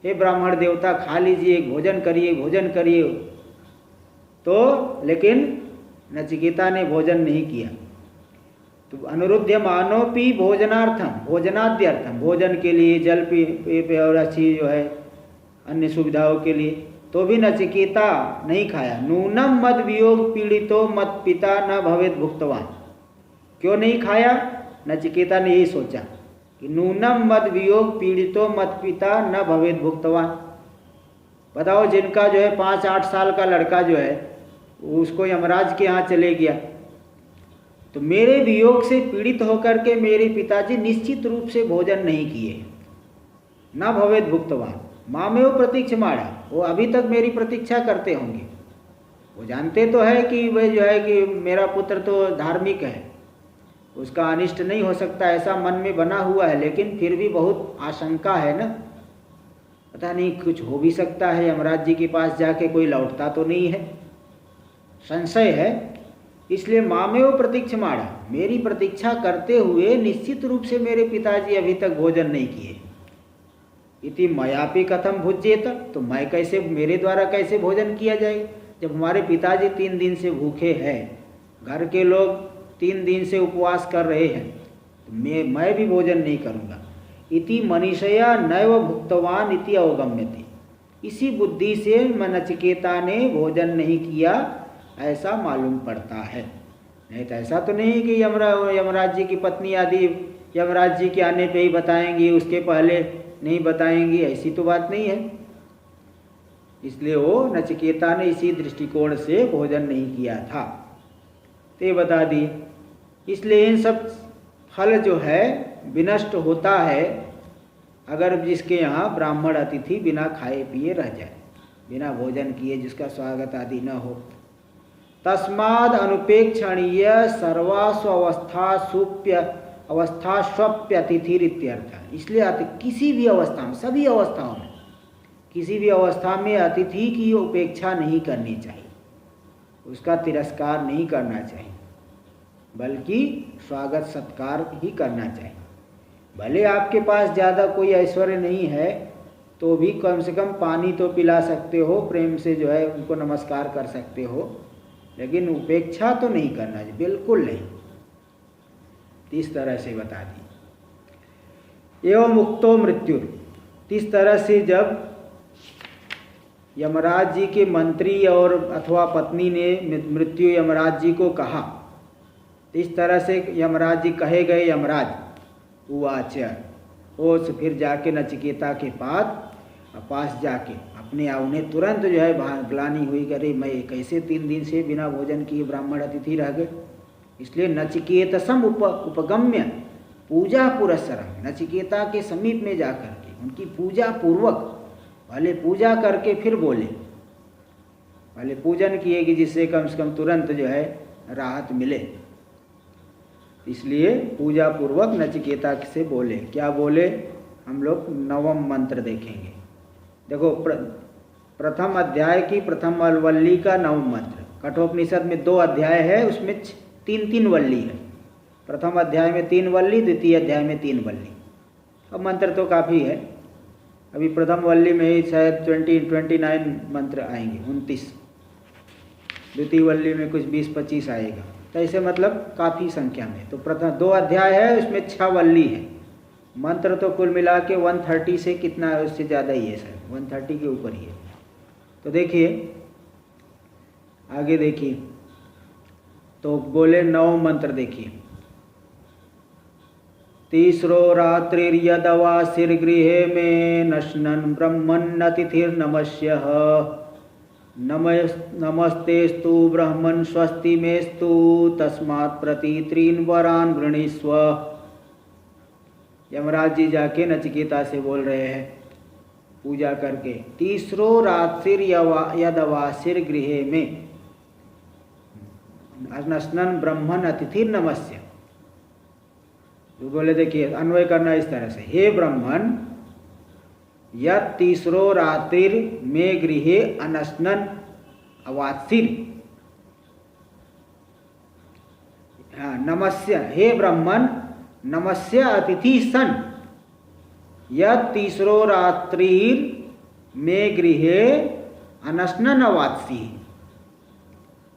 हे ब्राह्मण देवता खा लीजिए, भोजन करिए, भोजन करिए। तो लेकिन नचिकेता ने भोजन नहीं किया। तो अनुरुध्यमानोपि भोजनार्थम, भोजनाद्यर्थम, भोजन के लिए, जल पे और अच्छी जो है अन्य सुविधाओं के लिए, तो भी नचिकेता नहीं खाया। नूनम मद वियोग पीड़ितो मत पिता न भवेत भुक्तवान। क्यों नहीं खाया? नचिकेता ने यही सोचा कि नूनम मद वियोग पीड़ितो मत पिता न भवेत भुक्तवान। बताओ जिनका जो है 5-8 साल का लड़का जो है उसको यमराज के यहाँ चले गया, तो मेरे वियोग से पीड़ित होकर के मेरे पिताजी निश्चित रूप से भोजन नहीं किए। न भवेत भुक्तवान मामेव प्रतीक्षमाणा, वो अभी तक मेरी प्रतीक्षा करते होंगे। वो जानते तो है कि वह जो है कि मेरा पुत्र तो धार्मिक है, उसका अनिष्ट नहीं हो सकता, ऐसा मन में बना हुआ है, लेकिन फिर भी बहुत आशंका है ना, पता नहीं कुछ हो भी सकता है। यमराज जी के पास जाके कोई लौटता तो नहीं है, संशय है। इसलिए मामेव प्रतीक्षमाणा, मेरी प्रतीक्षा करते हुए निश्चित रूप से मेरे पिताजी अभी तक भोजन नहीं किए। इति मयापि कथम भुज्येत, तो मैं कैसे, मेरे द्वारा कैसे भोजन किया जाए जब हमारे पिताजी 3 दिन से भूखे हैं, घर के लोग 3 दिन से उपवास कर रहे हैं, तो मैं भी भोजन नहीं करूँगा। इति मनीषया नैव भुक्तवान इति अवगम्यते, इसी बुद्धि से नचिकेता ने भोजन नहीं किया ऐसा मालूम पड़ता है। नहीं तो ऐसा तो नहीं कि यमराज जी की पत्नी आदि यमराज जी के आने पे ही बताएंगी, उसके पहले नहीं बताएंगी, ऐसी तो बात नहीं है। इसलिए वो नचिकेता ने इसी दृष्टिकोण से भोजन नहीं किया था, ते बता दी। इसलिए इन सब फल जो है विनष्ट होता है अगर जिसके यहाँ ब्राह्मण अतिथि बिना खाए पिए रह जाए, बिना भोजन किए, जिसका स्वागत आदि न हो। तस्माद अनुपेक्षणीय सर्वास्व अवस्था सुप्य अवस्था स्वप्य अतिथिर इत्यर्थ। इसलिए किसी भी अवस्था में, सभी अवस्थाओं में, किसी भी अवस्था में अतिथि की उपेक्षा नहीं करनी चाहिए, उसका तिरस्कार नहीं करना चाहिए, बल्कि स्वागत सत्कार ही करना चाहिए। भले आपके पास ज़्यादा कोई ऐश्वर्य नहीं है तो भी कम से कम पानी तो पिला सकते हो, प्रेम से जो है उनको नमस्कार कर सकते हो, लेकिन उपेक्षा तो नहीं करना चाहिए, बिल्कुल नहीं। इस तरह से बता दी। एवं मुक्तो मृत्यु, इस तरह से जब यमराज जी के मंत्री और अथवा पत्नी ने मृत्यु यमराज जी को कहा, इस तरह से यमराज जी कहे गए। यमराज उवाच, फिर जाके नचिकेता के पास जाके उन्हें तुरंत जो है ग्लानि हुई कि अरे मैं कैसे 3 दिन से बिना भोजन किए ब्राह्मण अतिथि रह गए। इसलिए नचिकेतसम उपगम्य पूजा पुरस्सरम, नचिकेता के समीप में जाकर के उनकी पूजा पूर्वक पहले पूजा करके फिर बोले, पहले पूजन किए कि जिससे कम से कम तुरंत जो है राहत मिले। इसलिए पूजा पूर्वक नचिकेता से बोले। क्या बोले? हम लोग 9वां मंत्र देखेंगे। देखो प्रथम अध्याय की प्रथम वल्ली का 9वां मंत्र। कठोपनिषद में 2 अध्याय है, उसमें 3-3 वल्ली है। प्रथम अध्याय में 3 वल्ली, द्वितीय अध्याय में 3 वल्ली। अब मंत्र तो काफ़ी है, अभी प्रथम वल्ली में ही शायद 29 मंत्र आएंगे, 29। द्वितीय वल्ली में कुछ 20-25 आएगा, तो ऐसे मतलब काफ़ी संख्या में। तो प्रथम 2 अध्याय है, उसमें 6 वल्ली है। मंत्र तो कुल मिला के 130 से कितना है, उससे ज़्यादा ही है, शायद 130 के ऊपर ही है। तो देखिए आगे देखिए, तो बोले 9 मंत्र देखिए। तीसरो रात्रिर्यदवासिर्गृहे में नश्नन् ब्रह्मन्नतिथिर्नमस्यः नमस्तेस्तु ब्रह्मन् स्वस्ति मेस्तु तस्मात् प्रतीत्रीन् वरान् वृणीस्व। यमराज जी जाके नचिकेता से बोल रहे हैं पूजा करके। तीसरो रात्रिर्यदवासिर गृहे में नश्नन् ब्रह्मन् अतिथिर्नमस्य। तो बोले देखिए अन्वय करना इस तरह से, हे ब्रह्मन यत् तीसरो रात्रिर में गृहे अनश्नन् अवात्सिर। नमस्य, हे ब्रह्मन नमस्य अतिथि सन यत् तीसरो रात्रिर में गृहे अनश्नन् अवात्सी।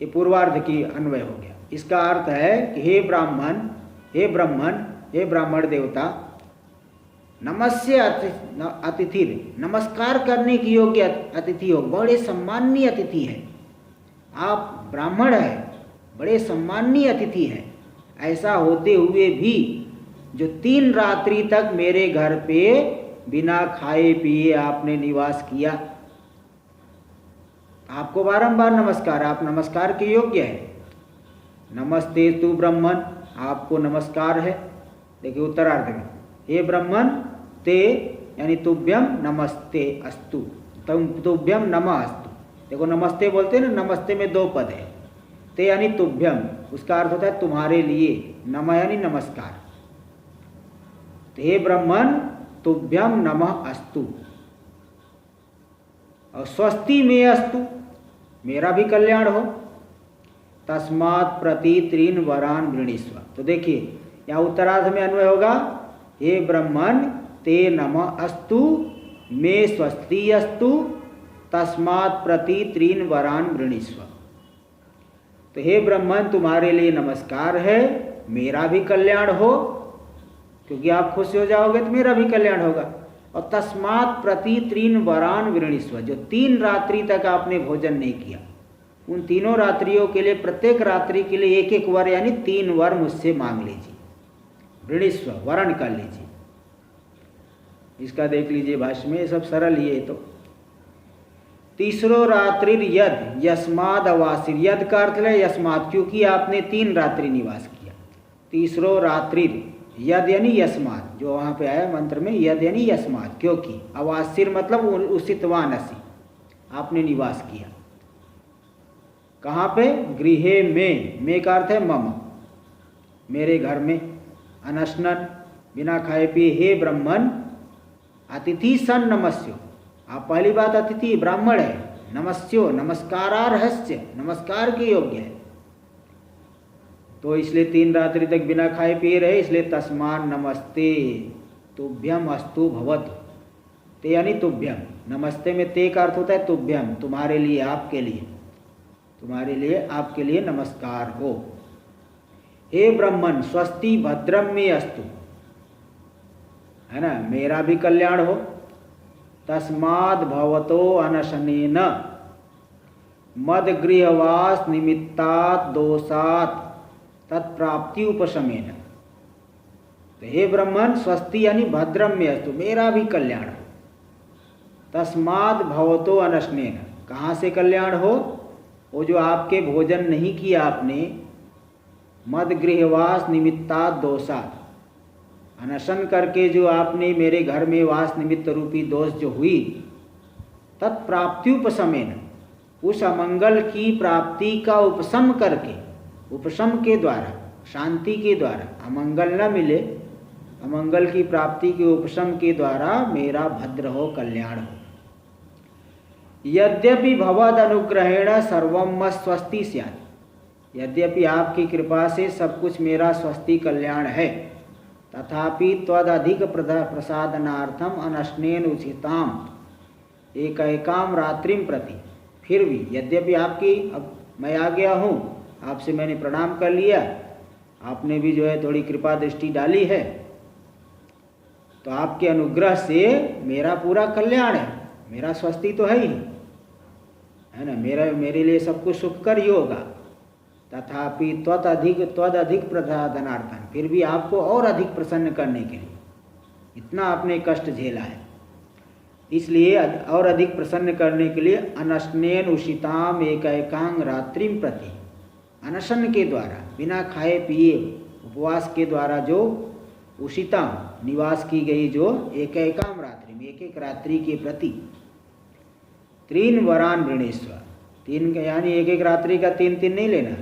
ये पूर्वार्ध की अन्वय हो गया। इसका अर्थ है कि हे ब्राह्मण, हे ब्रह्मन, हे ब्राह्मण देवता, नमस्य अतिथि, नमस्कार करने की योग्य अतिथि हो, बड़े सम्माननीय अतिथि है। आप ब्राह्मण हैं, बड़े सम्माननीय अतिथि हैं। ऐसा होते हुए भी जो 3 रात्रि तक मेरे घर पे बिना खाए पिए आपने निवास किया, आपको बारंबार नमस्कार, आप नमस्कार के योग्य है। नमस्ते तु ब्रह्मन, आपको नमस्कार है। देखिए उत्तरार्ध में, हे ब्रह्मन ते यानी तुभ्यम नमस्ते अस्तु, तुभ्यम नमः अस्तु। देखो नमस्ते बोलते हैं ना, नमस्ते में 2 पद है। ते यानी तुभ्यम, उसका अर्थ होता है तुम्हारे लिए, नमः यानी नमस्कार। तो हे ब्रह्मन तुभ्यम नमः अस्तु, और स्वस्ति में अस्तु, मेरा भी कल्याण हो। तस्मात् प्रतीत्रीन् वरान् वृणीस्व। तो देखिए यहाँ उत्तरार्ध में अन्वय होगा, हे ब्रह्मन ते नमः अस्तु मे स्वस्ति अस्तु तस्मात् प्रतीत्रीन् वरान् वृणीस्व। तो हे ब्रह्मन तुम्हारे लिए नमस्कार है, मेरा भी कल्याण हो, क्योंकि आप खुश हो जाओगे तो मेरा भी कल्याण होगा। और तस्मात् प्रतीत्रीन् वरान् वृणीस्व, जो 3 रात्रि तक आपने भोजन नहीं किया, उन तीनों रात्रियों के लिए, प्रत्येक रात्रि के लिए 1-1 वर यानी 3 वर मुझसे मांग लीजिए। वृणीस्व, वरण कर लीजिए। इसका देख लीजिए भाष्य में, सब सरल ही है। तो तीसरो रात्रिर यद यस्माद अवासिर, यद का अर्थ है यस्माद, क्योंकि आपने 3 रात्रि निवास किया। तीसरो रात्रिर, यद यानी यस्माद, जो वहाँ पे आया मंत्र में, यद यानी यस्माद, क्योंकि। अवासिर मतलब उसितवानसी, आपने निवास किया। कहाँ पे? गृहे में का अर्थ है मम, मेरे घर में। अनश्नन, बिना खाए पिए। हे ब्रह्मन अतिथि सन नमस्यो, आप पहली बात अतिथि ब्राह्मण है। नमस्यो, नमस्कारार्हस्य, नमस्कार के योग्य है। तो इसलिए 3 रात्रि तक बिना खाए पिए रहे, इसलिए तस्मान नमस्ते तुभ्यम अस्तु भवतु। ते यानी तुभ्यम, नमस्ते में ते का अर्थ होता है तुभ्यम, तुम्हारे लिए, आपके लिए, तुम्हारे लिए, आपके लिए नमस्कार हो। हे ब्रह्मन स्वस्ति भद्रम में अस्तु, है ना, मेरा भी कल्याण हो। तस्माद् भवतो अनशनेन मद गृहवास निमित्तात् दोषात् तत्प्राप्ति उपशमेन। तो हे ब्रह्मन स्वस्ति यानी भद्रम में अस्तु, मेरा भी कल्याण हो। तस्माद् भवतो अनशनेन, कहाँ से कल्याण हो? वो जो आपके भोजन नहीं किया आपने, मद गृहवास निमित्ता दोषात्, अनशन करके जो आपने मेरे घर में वास निमित्त रूपी दोष जो हुई, तत्प्राप्त्युपशमेन, उस अमंगल की प्राप्ति का उपशम करके, उपशम के द्वारा, शांति के द्वारा, अमंगल न मिले, अमंगल की प्राप्ति के उपशम के द्वारा मेरा भद्र हो, कल्याण हो। यद्यपि भवद अनुग्रहेण सर्वम मत् स्वस्ति स्यात्, यद्यपि आपकी कृपा से सब कुछ मेरा स्वस्ति कल्याण है, तथापि त्वदधिक प्रसादनार्थम अनशनेन उचिताम एकैकाम रात्रिम प्रति, फिर भी यद्यपि आपकी, अब मैं आ गया हूँ, आपसे मैंने प्रणाम कर लिया, आपने भी जो है थोड़ी कृपा दृष्टि डाली है, तो आपके अनुग्रह से मेरा पूरा कल्याण है, मेरा स्वस्ति तो है ही, है ना, मेरे लिए सब कुछ सुखकर ही होगा। तथापि त्वदधिक प्रसादनार्थम, फिर भी आपको और अधिक प्रसन्न करने के लिए, इतना आपने कष्ट झेला है, इसलिए और अधिक प्रसन्न करने के लिए अनशनेन उषिताम एकैकांग रात्रिम प्रति, अनशन के द्वारा, बिना खाए पिए उपवास के द्वारा जो उषिताम निवास की गई, जो एकैकाम रात्रि में, एक एक रात्रि के प्रति, तीन वरान वृणेस्व, तीन यानी एक एक रात्रि का तीन तीन नहीं लेना,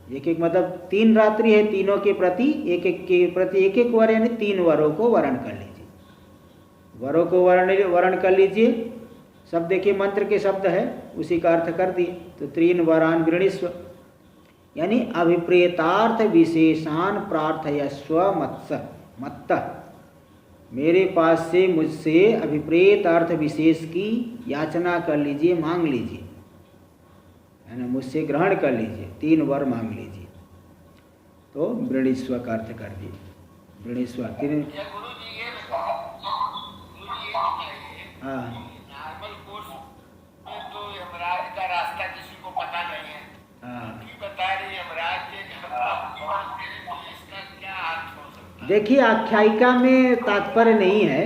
एक एक मतलब तीन रात्रि है, तीनों के प्रति एक एक के प्रति एक एक वर, यानी तीन वरों को वरण कर लीजिए, वरों को वरण कर लीजिए। सब देखिए मंत्र के शब्द है, उसी का अर्थ कर दिए। तो तीन वरान गृणीस्व, यानी अभिप्रेतार्थ विशेषान प्रार्थयस्व मत्त, मेरे पास से मुझसे अभिप्रेत अर्थ विशेष की याचना कर लीजिए, मांग लीजिए, है ना, मुझसे ग्रहण कर लीजिए, तीन वर मांग लीजिए। तो वृणीस्व का अर्थ कर दिए, वृणीस्व तीन। हाँ, नॉर्मल कोर्स में तो यमराज का रास्ता किसी को पता नहीं है। हाँ, बता रही यमराज के इसका क्या अर्थ हो सकता है? देखिए आख्यायिका में तात्पर्य नहीं है,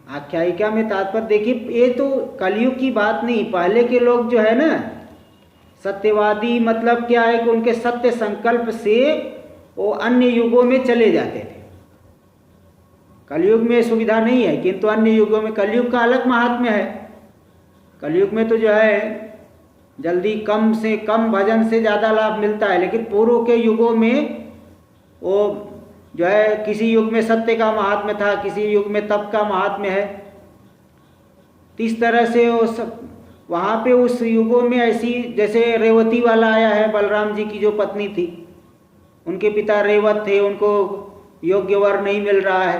आख्यायिका में तात्पर्य देखिए, ये तो कलयुग की बात नहीं, पहले के लोग जो है ना सत्यवादी, मतलब क्या है कि उनके सत्य संकल्प से वो अन्य युगों में चले जाते थे। कलयुग में सुविधा नहीं है, किंतु अन्य युगों में, कलयुग का अलग महात्म्य है। कलयुग में तो जो है जल्दी कम से कम भजन से ज़्यादा लाभ मिलता है, लेकिन पूर्व के युगों में वो जो है किसी युग में सत्य का महात्म्य था, किसी युग में तप का महात्म्य है। इस तरह से वो सब वहाँ पे उस युगों में ऐसी, जैसे रेवती वाला आया है, बलराम जी की जो पत्नी थी, उनके पिता रेवत थे, उनको योग्य वर नहीं मिल रहा है,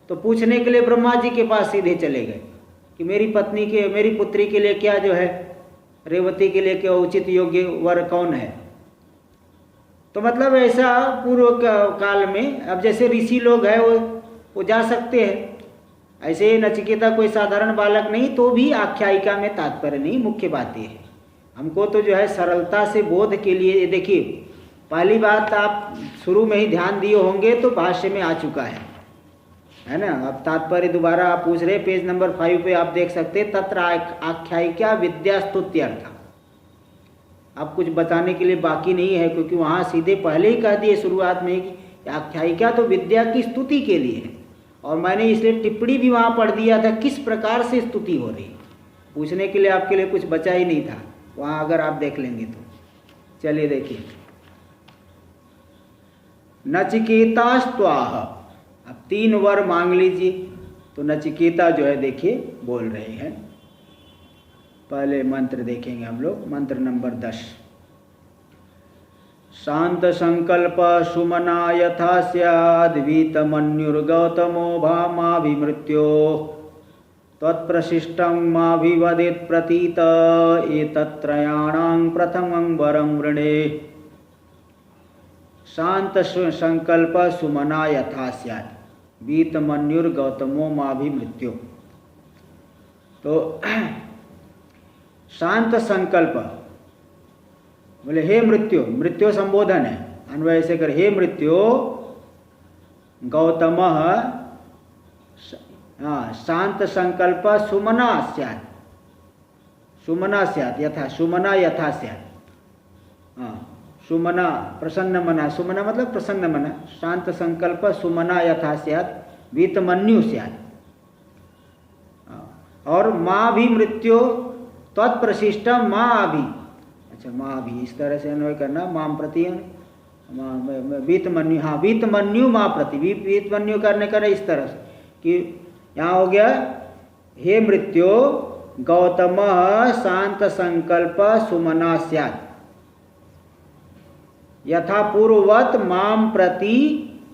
तो पूछने के लिए ब्रह्मा जी के पास सीधे चले गए कि मेरी पत्नी के, मेरी पुत्री के लिए क्या जो है, रेवती के लिए क्या उचित योग्य वर कौन है। तो मतलब ऐसा पूर्व काल में, अब जैसे ऋषि लोग हैं वो जा सकते हैं, ऐसे नचिकेता कोई साधारण बालक नहीं, तो भी आख्यायिका में तात्पर्य नहीं। मुख्य बात ये है, हमको तो जो है सरलता से बोध के लिए, देखिए पहली बात आप शुरू में ही ध्यान दिए होंगे तो भाष्य में आ चुका है ना। अब तात्पर्य दोबारा आप पूछ रहे, पेज नंबर 5 पे आप देख सकते हैं, तत्र आख्यायिका विद्या स्तुत्यर्थ। अब कुछ बताने के लिए बाकी नहीं है, क्योंकि वहाँ सीधे पहले ही कह दिए शुरुआत में कि आख्यायिका तो विद्या की स्तुति के लिए है, और मैंने इसलिए टिप्पणी भी वहाँ पढ़ दिया था किस प्रकार से स्तुति हो रही। पूछने के लिए आपके लिए कुछ बचा ही नहीं था वहाँ, अगर आप देख लेंगे तो। चलिए देखिए, नचिकेतास्त्वाह, अब 3 वर मांग लीजिए। तो नचिकेता जो है देखिए बोल रहे हैं, पहले मंत्र देखेंगे हम लोग, मंत्र नंबर 10। शांत संकल्प सुमना यथा स्याद्वीत मन्युर्गौतमो भामाभिमृत्यो तत्प्रशिष्टं माभिवदेत् प्रतीत एतत्त्रयाणां प्रथमं वरं वृणे। शांत संकल्प सुमना यथा स्यात् वीत मन्युर्गौतमो माभिमृत्यो। तो शांत संकल्प बोले हे मृत्यु, मृत्यु संबोधन है, अन्वय से कर, हे मृत्यु, गौतम हाँ, शांत संकल्प सुमना स्यात्, सुमना स्यात् यथा, सुमना यथा स्यात्। हाँ, सुमना प्रसन्न मना, सुमना मतलब प्रसन्न मना, शांत संकल्प सुमना यथा स्यात् वीतमन्यु स्यात्। और माँ भी मृत्यु तत्प्रशिष्टम माँ भी, अच्छा माँ भी इस तरह से अन्वय करना, माम प्रति वीतमन्यु, हाँ वीतमन्यु माँ प्रति, वीतमन्यु करने का इस तरह से कि यहाँ हो गया हे मृत्यु गौतम शांत संकल्प सुमना स्यात् यथा पूर्ववत माम प्रति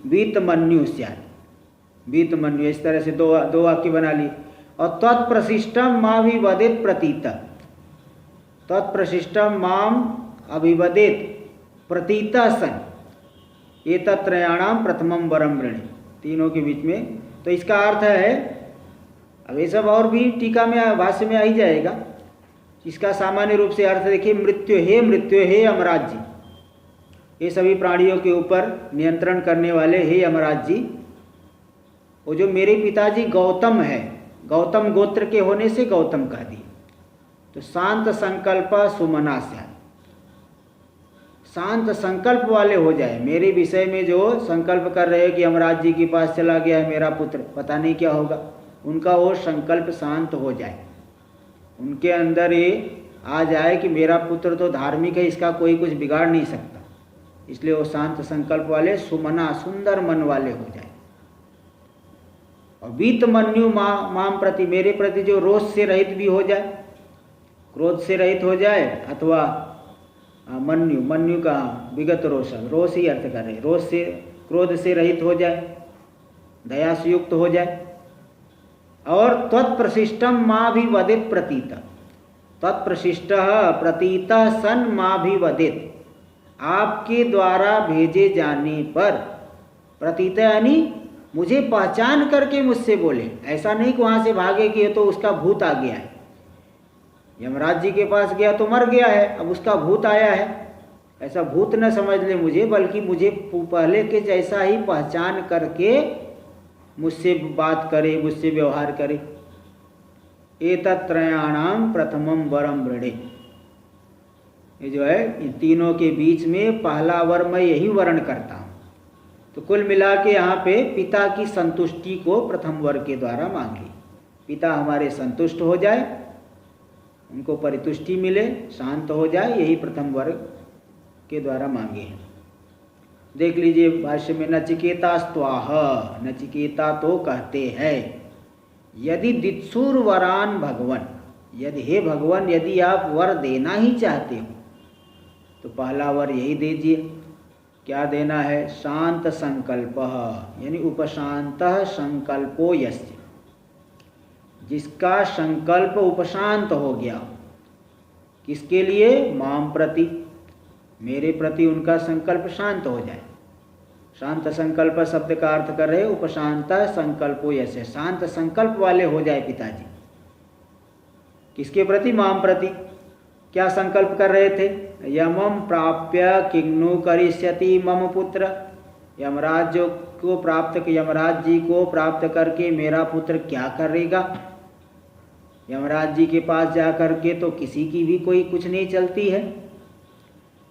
वीतमन्यु स्यात्। वीतमन्यु इस तरह से दो वाक्य बना ली। और तत्प्रशिष्टम मां विवदित प्रतीत, तत्प्रशिष्टम माम अभिवदित प्रतीत सन एतत्त्रयाणाम प्रथमम वरम वृणे, तीनों के बीच में। तो इसका अर्थ है, अब ये सब और भी टीका में भाष्य में आ ही जाएगा। इसका सामान्य रूप से अर्थ देखिए, मृत्यु हे यमराज जी, ये सभी प्राणियों के ऊपर नियंत्रण करने वाले हे यमराज जी, वो जो मेरे पिताजी गौतम है, गौतम गोत्र के होने से गौतम कह दिए। तो शांत संकल्प सुमना स्यात्, शांत संकल्प वाले हो जाए, मेरे विषय में जो संकल्प कर रहे हैं कि यमराज जी के पास चला गया है मेरा पुत्र, पता नहीं क्या होगा, उनका वो संकल्प शांत हो जाए, उनके अंदर ये आ जाए कि मेरा पुत्र तो धार्मिक है, इसका कोई कुछ बिगाड़ नहीं सकता, इसलिए वो शांत संकल्प वाले सुमना सुंदर मन वाले हो जाए। और वीतमन्यु माम प्रति, मेरे प्रति जो रोष से रहित भी हो जाए, क्रोध से रहित हो जाए, अथवा मन्यु का विगत रोष ही अर्थ कर रहे, रोष से क्रोध से रहित हो जाए, दया से युक्त हो जाए। और तत्प्रशिष्टम मां भी वदित प्रतीत, तत्प्रशिष्ट प्रतीत सन मां भी वदित, आपके द्वारा भेजे जाने पर, प्रतीत यानी मुझे पहचान करके मुझसे बोले, ऐसा नहीं कि वहाँ से भागे कि ये तो उसका भूत आ गया है, यमराज जी के पास गया तो मर गया है, अब उसका भूत आया है, ऐसा भूत न समझ ले मुझे, बल्कि मुझे पहले के जैसा ही पहचान करके मुझसे बात करे, मुझसे व्यवहार करे। एतत्त्रयाणाम प्रथमम वरम वृणे, ये जो है इन तीनों के बीच में पहला वर मैं यही वर्ण करता हूँ। तो कुल मिला के यहाँ पे पिता की संतुष्टि को प्रथम वर के द्वारा मांगी, पिता हमारे संतुष्ट हो जाए, उनको परितुष्टि मिले, शांत हो जाए, यही प्रथम वर के द्वारा मांगे हैं। देख लीजिए भाष्य में, नचिकेता स्वाह, नचिकेता तो कहते हैं यदि दित्सुर वरान भगवन, यदि हे भगवान यदि आप वर देना ही चाहते हो तो पहला वर यही दीजिए। क्या देना है? शांत संकल्प, यानी उपशांत संकल्पो यस्य, जिसका संकल्प उपशांत हो गया। किसके लिए? माम प्रति, मेरे प्रति उनका संकल्प शांत हो जाए। शांत संकल्प शब्द का अर्थ कर रहे उपशांत संकल्पो यस्य, शांत संकल्प वाले हो जाए पिताजी। किसके प्रति? माम प्रति। क्या संकल्प कर रहे थे? यमम प्राप्य किग्नु करिष्यति मम पुत्र, यमराज को प्राप्त, यमराज जी को प्राप्त करके मेरा पुत्र क्या करेगा। यमराज जी के पास जा करके तो किसी की भी कोई कुछ नहीं चलती है।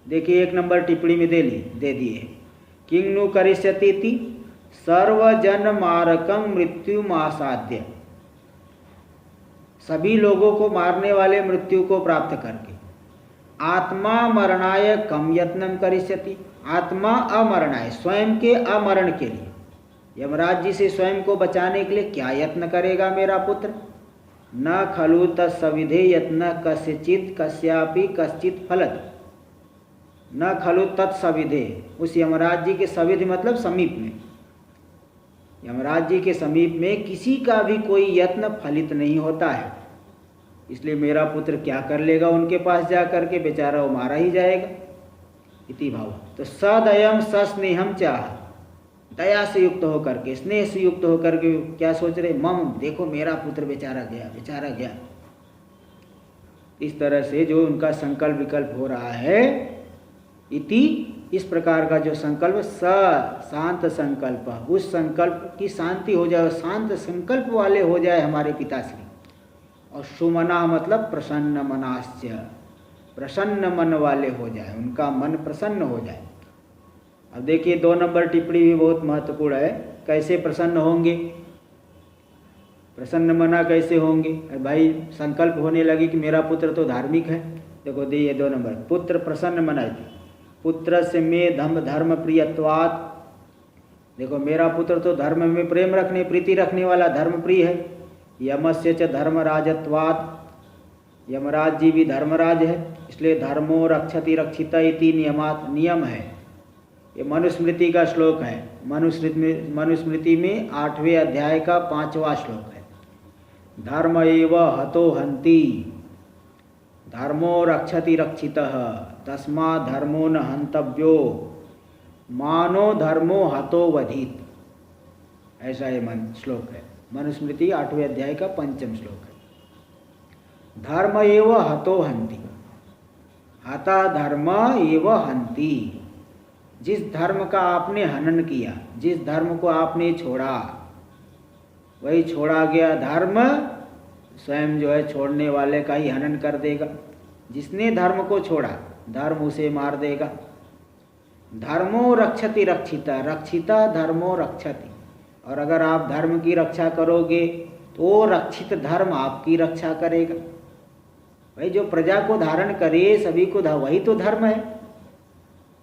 देखिए 1 नंबर टिप्पणी में दे दिए, किग्नु करिष्यति सर्वजन मारकं मृत्युमासाद्य, सभी लोगों को मारने वाले मृत्यु को प्राप्त करके। आत्मा मरणाय कम यत्नम करिष्यति, आत्मा अमरणाय, स्वयं के अमरण के लिए, यमराज जी से स्वयं को बचाने के लिए क्या यत्न करेगा मेरा पुत्र। न खलु तत्सविधे यत्न कस्यचित् कस्यापि कश्चित् फलत, न खलु तत्सविधे, उस यमराज जी के सविधि मतलब समीप में, यमराज जी के समीप में किसी का भी कोई यत्न फलित नहीं होता है। इसलिए मेरा पुत्र क्या कर लेगा उनके पास जा करके, बेचारा वो मारा ही जाएगा। इति भाव। तो सदयम सस्नेहम चाह, दया से युक्त होकर के, स्नेह से युक्त होकर के क्या सोच रहे? मम, देखो मेरा पुत्र बेचारा गया, बेचारा गया। इस तरह से जो उनका संकल्प विकल्प हो रहा है, इति इस प्रकार का जो संकल्प शांत संकल्प, उस संकल्प की शांति हो जाए, शांत संकल्प वाले हो जाए हमारे पिताश्री। और सुमना मतलब प्रसन्न मनाश्च, प्रसन्न मन वाले हो जाए, उनका मन प्रसन्न हो जाए। अब देखिए 2 नंबर टिप्पणी भी बहुत महत्वपूर्ण है। कैसे प्रसन्न होंगे, प्रसन्न मना कैसे होंगे? भाई संकल्प होने लगी कि मेरा पुत्र तो धार्मिक है। देखो दी ये 2 नंबर, पुत्र प्रसन्न मनाए थे, पुत्र से में धर्म प्रियत्वात्। देखो मेरा पुत्र तो धर्म में प्रेम रखने, प्रीति रखने वाला, धर्म प्रिय है। यमस्य च धर्मराजत्वात्, यमराज जी भी धर्मराज है, इसलिए धर्मो रक्षति रक्षित इति नियमात, नियम है। ये मनुस्मृति का श्लोक है। मनुस्मृति में 8वें अध्याय का 5वां श्लोक है। धर्म एव हतो हन्ति, धर्मो रक्षति रक्षितः, तस्मात् धर्मो न हन्तव्यो, मानो धर्मो हतो वधित। ऐसा ये श्लोक है। मनुस्मृति 8वें अध्याय का 5वां श्लोक है। धर्म एव हतो हन्ति, हता धर्म एव हन्ति। जिस धर्म का आपने हनन किया, जिस धर्म को आपने छोड़ा, वही छोड़ा गया धर्म स्वयं जो है छोड़ने वाले का ही हनन कर देगा। जिसने धर्म को छोड़ा, धर्म उसे मार देगा। धर्मो रक्षति रक्षिता, रक्षिता धर्मो रक्षति। और अगर आप धर्म की रक्षा करोगे तो रक्षित धर्म आपकी रक्षा करेगा। भाई जो प्रजा को धारण करे, सभी को वही तो धर्म है।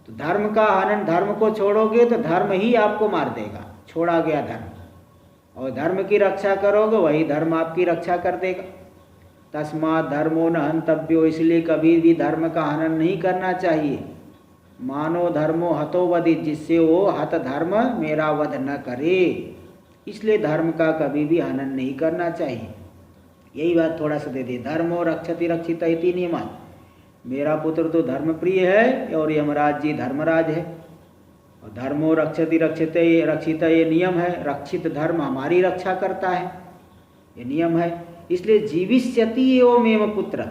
तो धर्म का हनन, धर्म को छोड़ोगे तो धर्म ही आपको मार देगा, छोड़ा गया धर्म। और धर्म की रक्षा करोगे, वही धर्म आपकी रक्षा कर देगा। तस्मात् धर्मो न हन्तव्यो, इसलिए कभी भी धर्म का हनन नहीं करना चाहिए। मानो धर्मो हतो वधित, जिससे वो हत धर्म मेरा वध न करे, इसलिए धर्म का कभी भी हनन नहीं करना चाहिए। यही बात थोड़ा सा दे दी। धर्मो रक्षति रक्षित इति नियमात्, मेरा पुत्र तो धर्म प्रिय है और यमराज जी धर्मराज है। और धर्मो रक्षति रक्षित ये नियम है। रक्षित धर्म हमारी रक्षा करता है, ये नियम है। इसलिए जीविष्यति एवमेव पुत्र,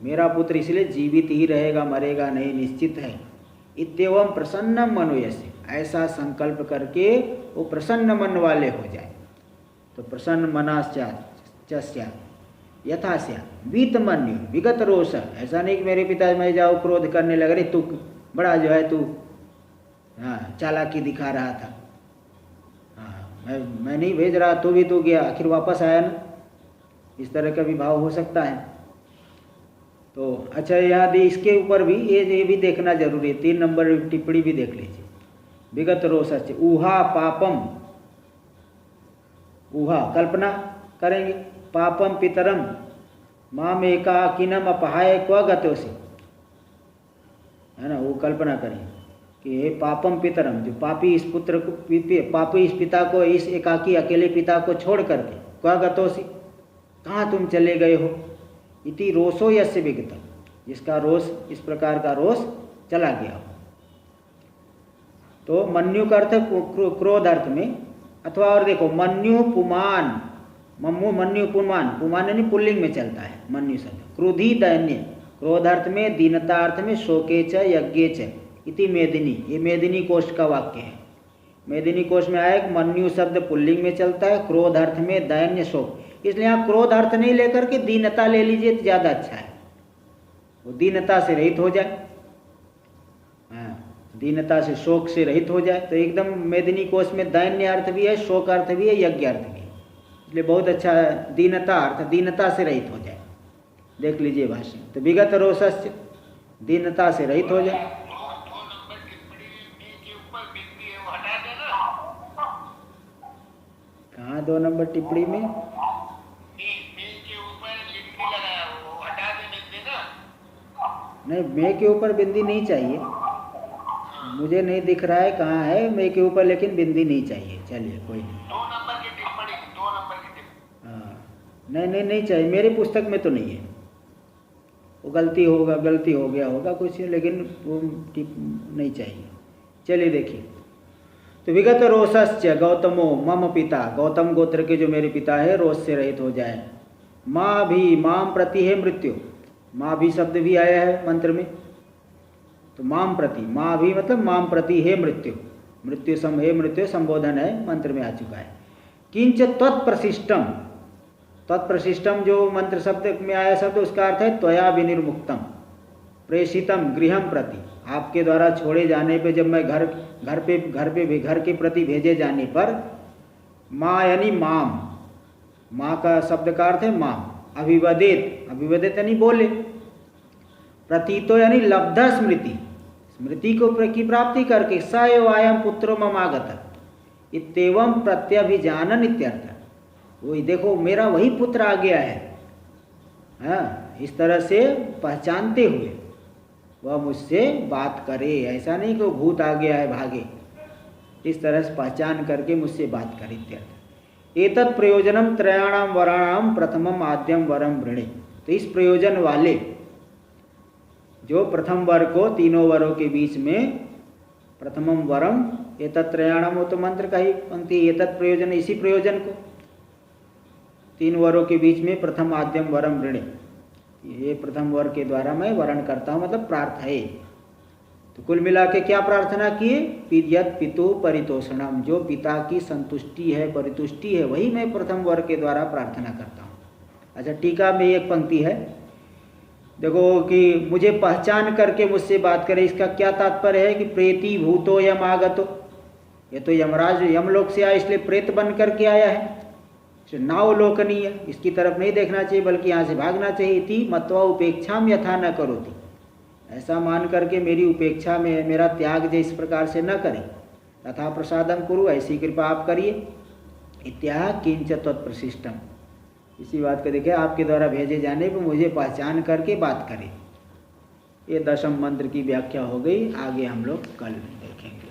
मेरा पुत्र इसलिए जीवित ही रहेगा, मरेगा नहीं, निश्चित है। इत्येवं प्रसन्नम मनोयस्य, ऐसा संकल्प करके वो प्रसन्न मन वाले हो जाए। तो प्रसन्न मनाश्च यथा स्यात् वीतमन्यु विगत रोष। ऐसा नहीं कि मेरे पिता मैं जाओ क्रोध करने लग रहे, तू बड़ा जो है तू चालाकी दिखा रहा था, मैं नहीं भेज रहा, तो भी तो गया, आखिर वापस आया ना। इस तरह का भी भाव हो सकता है। तो अच्छा यहाँ इसके ऊपर भी ये भी देखना जरूरी है। 3 नंबर टिप्पणी भी देख लीजिए। विगत रोषस्य ऊहा पापम, ऊहा कल्पना करेंगे, पापम पितरम माम एकाकिनम अपहाय क्व गतोसि, है ना, वो कल्पना करें कि हे पापम पितरम, जो पापी इस पुत्र को, पापी इस पिता को, इस एकाकी अकेले पिता को छोड़ करके, क्व गतोसि, कहाँ तुम चले गए हो। इति रोषो यस्य विगतम, जिसका रोष, इस प्रकार का रोष चला गया हो। तो मन्यु का अर्थ क्रोध अर्थ में, अथवा और देखो मन्यु पुमान, मन्यु पुमान, पुमान यानी पुल्लिंग में चलता है मन्यु शब्द। क्रोधी दैन्य, क्रोधार्थ में, दीनता अर्थ में, शोके च यज्ञे च इति मेदिनी, ये मेदिनी कोश का वाक्य है। मेदिनी कोश में आया मन्यु शब्द पुल्लिंग में चलता है, क्रोध अर्थ में, दैन्य शोक। इसलिए आप क्रोध अर्थ नहीं लेकर के दीनता ले लीजिए तो ज़्यादा अच्छा है, वो दीनता से रहित हो जाए। दीनता से, शोक से रहित हो जाए। तो एकदम मेदिनी कोश में दैन्य अर्थ भी है, शोक अर्थ भी है, यज्ञ अर्थ भी है, इसलिए बहुत अच्छा है। दीनता अर्थ, दीनता से रहित हो जाए, देख लीजिए भाष्य। तो विगत रोषस्य, दीनता से रहित हो जाए। कहाँ 2 नंबर टिप्पणी में? नहीं, मैं के ऊपर बिंदी नहीं चाहिए, मुझे नहीं दिख रहा है कहाँ है मैं के ऊपर, लेकिन बिंदी नहीं चाहिए। चलिए कोई नहीं। 2 नंबर की टिप्पणी, 2 नंबर की टिप्पणी। हाँ, नहीं चाहिए, मेरी पुस्तक में तो नहीं है। वो गलती हो गया होगा कुछ, लेकिन वो टिप नहीं चाहिए। चलिए देखिए। तो विगत रोषश्च गौतमो मम पिता, गौतम गोत्र के जो मेरे पिता है रोष से रहित हो जाए। माँ भी, माम प्रति है मृत्यु, माँ भी शब्द भी आया है मंत्र में। तो माम प्रति, माँ भी मतलब माम प्रति हे मृत्यु, हे मृत्यु संबोधन है, मंत्र में आ चुका है। किंच त्वत्प्रशिष्टम, तत्प्रशिष्टम जो मंत्र शब्द में आया शब्द उसका अर्थ है त्वया विनिर्मुक्तम प्रेषितम गृहम प्रति, आपके द्वारा छोड़े जाने पे, जब मैं घर के प्रति भेजे जाने पर, माँ यानी माम, माँ का शब्द का अर्थ है माम, अभिवदेत, अभिवदेत यानी बोले, प्रतीतो यानी लब्धा स्मृति, स्मृति को की प्राप्ति करके, स एव आयम पुत्रो ममागत इत्येवं प्रत्यभिजानन इत्यर्थ, वही देखो मेरा वही पुत्र आ गया है, हाँ, इस तरह से पहचानते हुए वह मुझसे बात करे, ऐसा नहीं कि वो भूत आ गया है भागे, इस तरह से पहचान करके मुझसे बात करे इत्यर्थ। एतत् प्रयोजनम त्रयाणाम वराणाम प्रथमम आद्यम वरम वृणे, तो इस प्रयोजन वाले जो प्रथम वर को तीनों वरों के बीच में प्रथमम वरम, एतत् त्रयाणाम, वो तो मंत्र का ही पंक्ति, एतत् प्रयोजन, इसी प्रयोजन को तीन वरों के बीच में प्रथम आद्यम वरम ऋणे, ये प्रथम वर के द्वारा मैं वर्ण करता हूँ, मतलब प्रार्थ है। तो कुल मिला के क्या प्रार्थना किए, यत् पितु परितोषणम, जो पिता की संतुष्टि है, परितुष्टि है, वही मैं प्रथम वर के द्वारा प्रार्थना करता हूँ। अच्छा, टीका में एक पंक्ति है, देखो कि मुझे पहचान करके मुझसे बात करे, इसका क्या तात्पर्य है कि प्रेति भूतो यम आगतो, ये तो यमराज यमलोक से आया इसलिए प्रेत बन करके आया है, नावलोकनीय, इसकी तरफ नहीं देखना चाहिए बल्कि यहाँ से भागना चाहिए। इति मत्वा उपेक्षाम यथा न करोति, ऐसा मान करके मेरी उपेक्षा में मेरा त्याग जिस प्रकार से न करे, तथा प्रसादम कुरु, ऐसी कृपा आप करिए। इत्याह किंच तत्प्रशिष्टम, इसी बात को देखे, आपके द्वारा भेजे जाने पर मुझे पहचान करके बात करे। ये दशम मंत्र की व्याख्या हो गई, आगे हम लोग कल देखेंगे।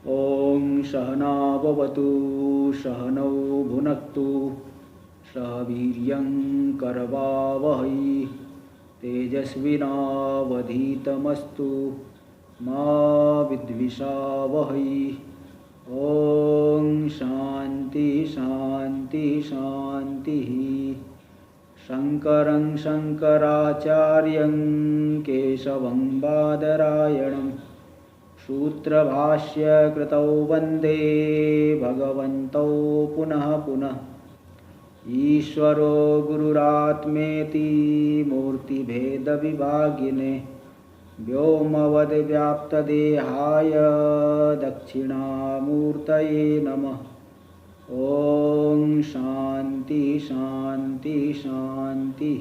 ओम सहना भवतु सहनौ भुनक्तु सह वीर्यं करवावहै तेजस्विनावधीतमस्तु मा विद्विषावहै। ओम शांति शांति शांति। शंकरं शंकराचार्यं केशवं बादरायणं सूत्रभाष्य कृतौ वंदे भगवन्तौ पुनः पुनः। ईश्वरो गुरुरात्मेति मूर्तिभेद विभागिने व्योमवद्व्याप्तदेहाय दक्षिणामूर्तये नमः। ओम शांति शांति शांति।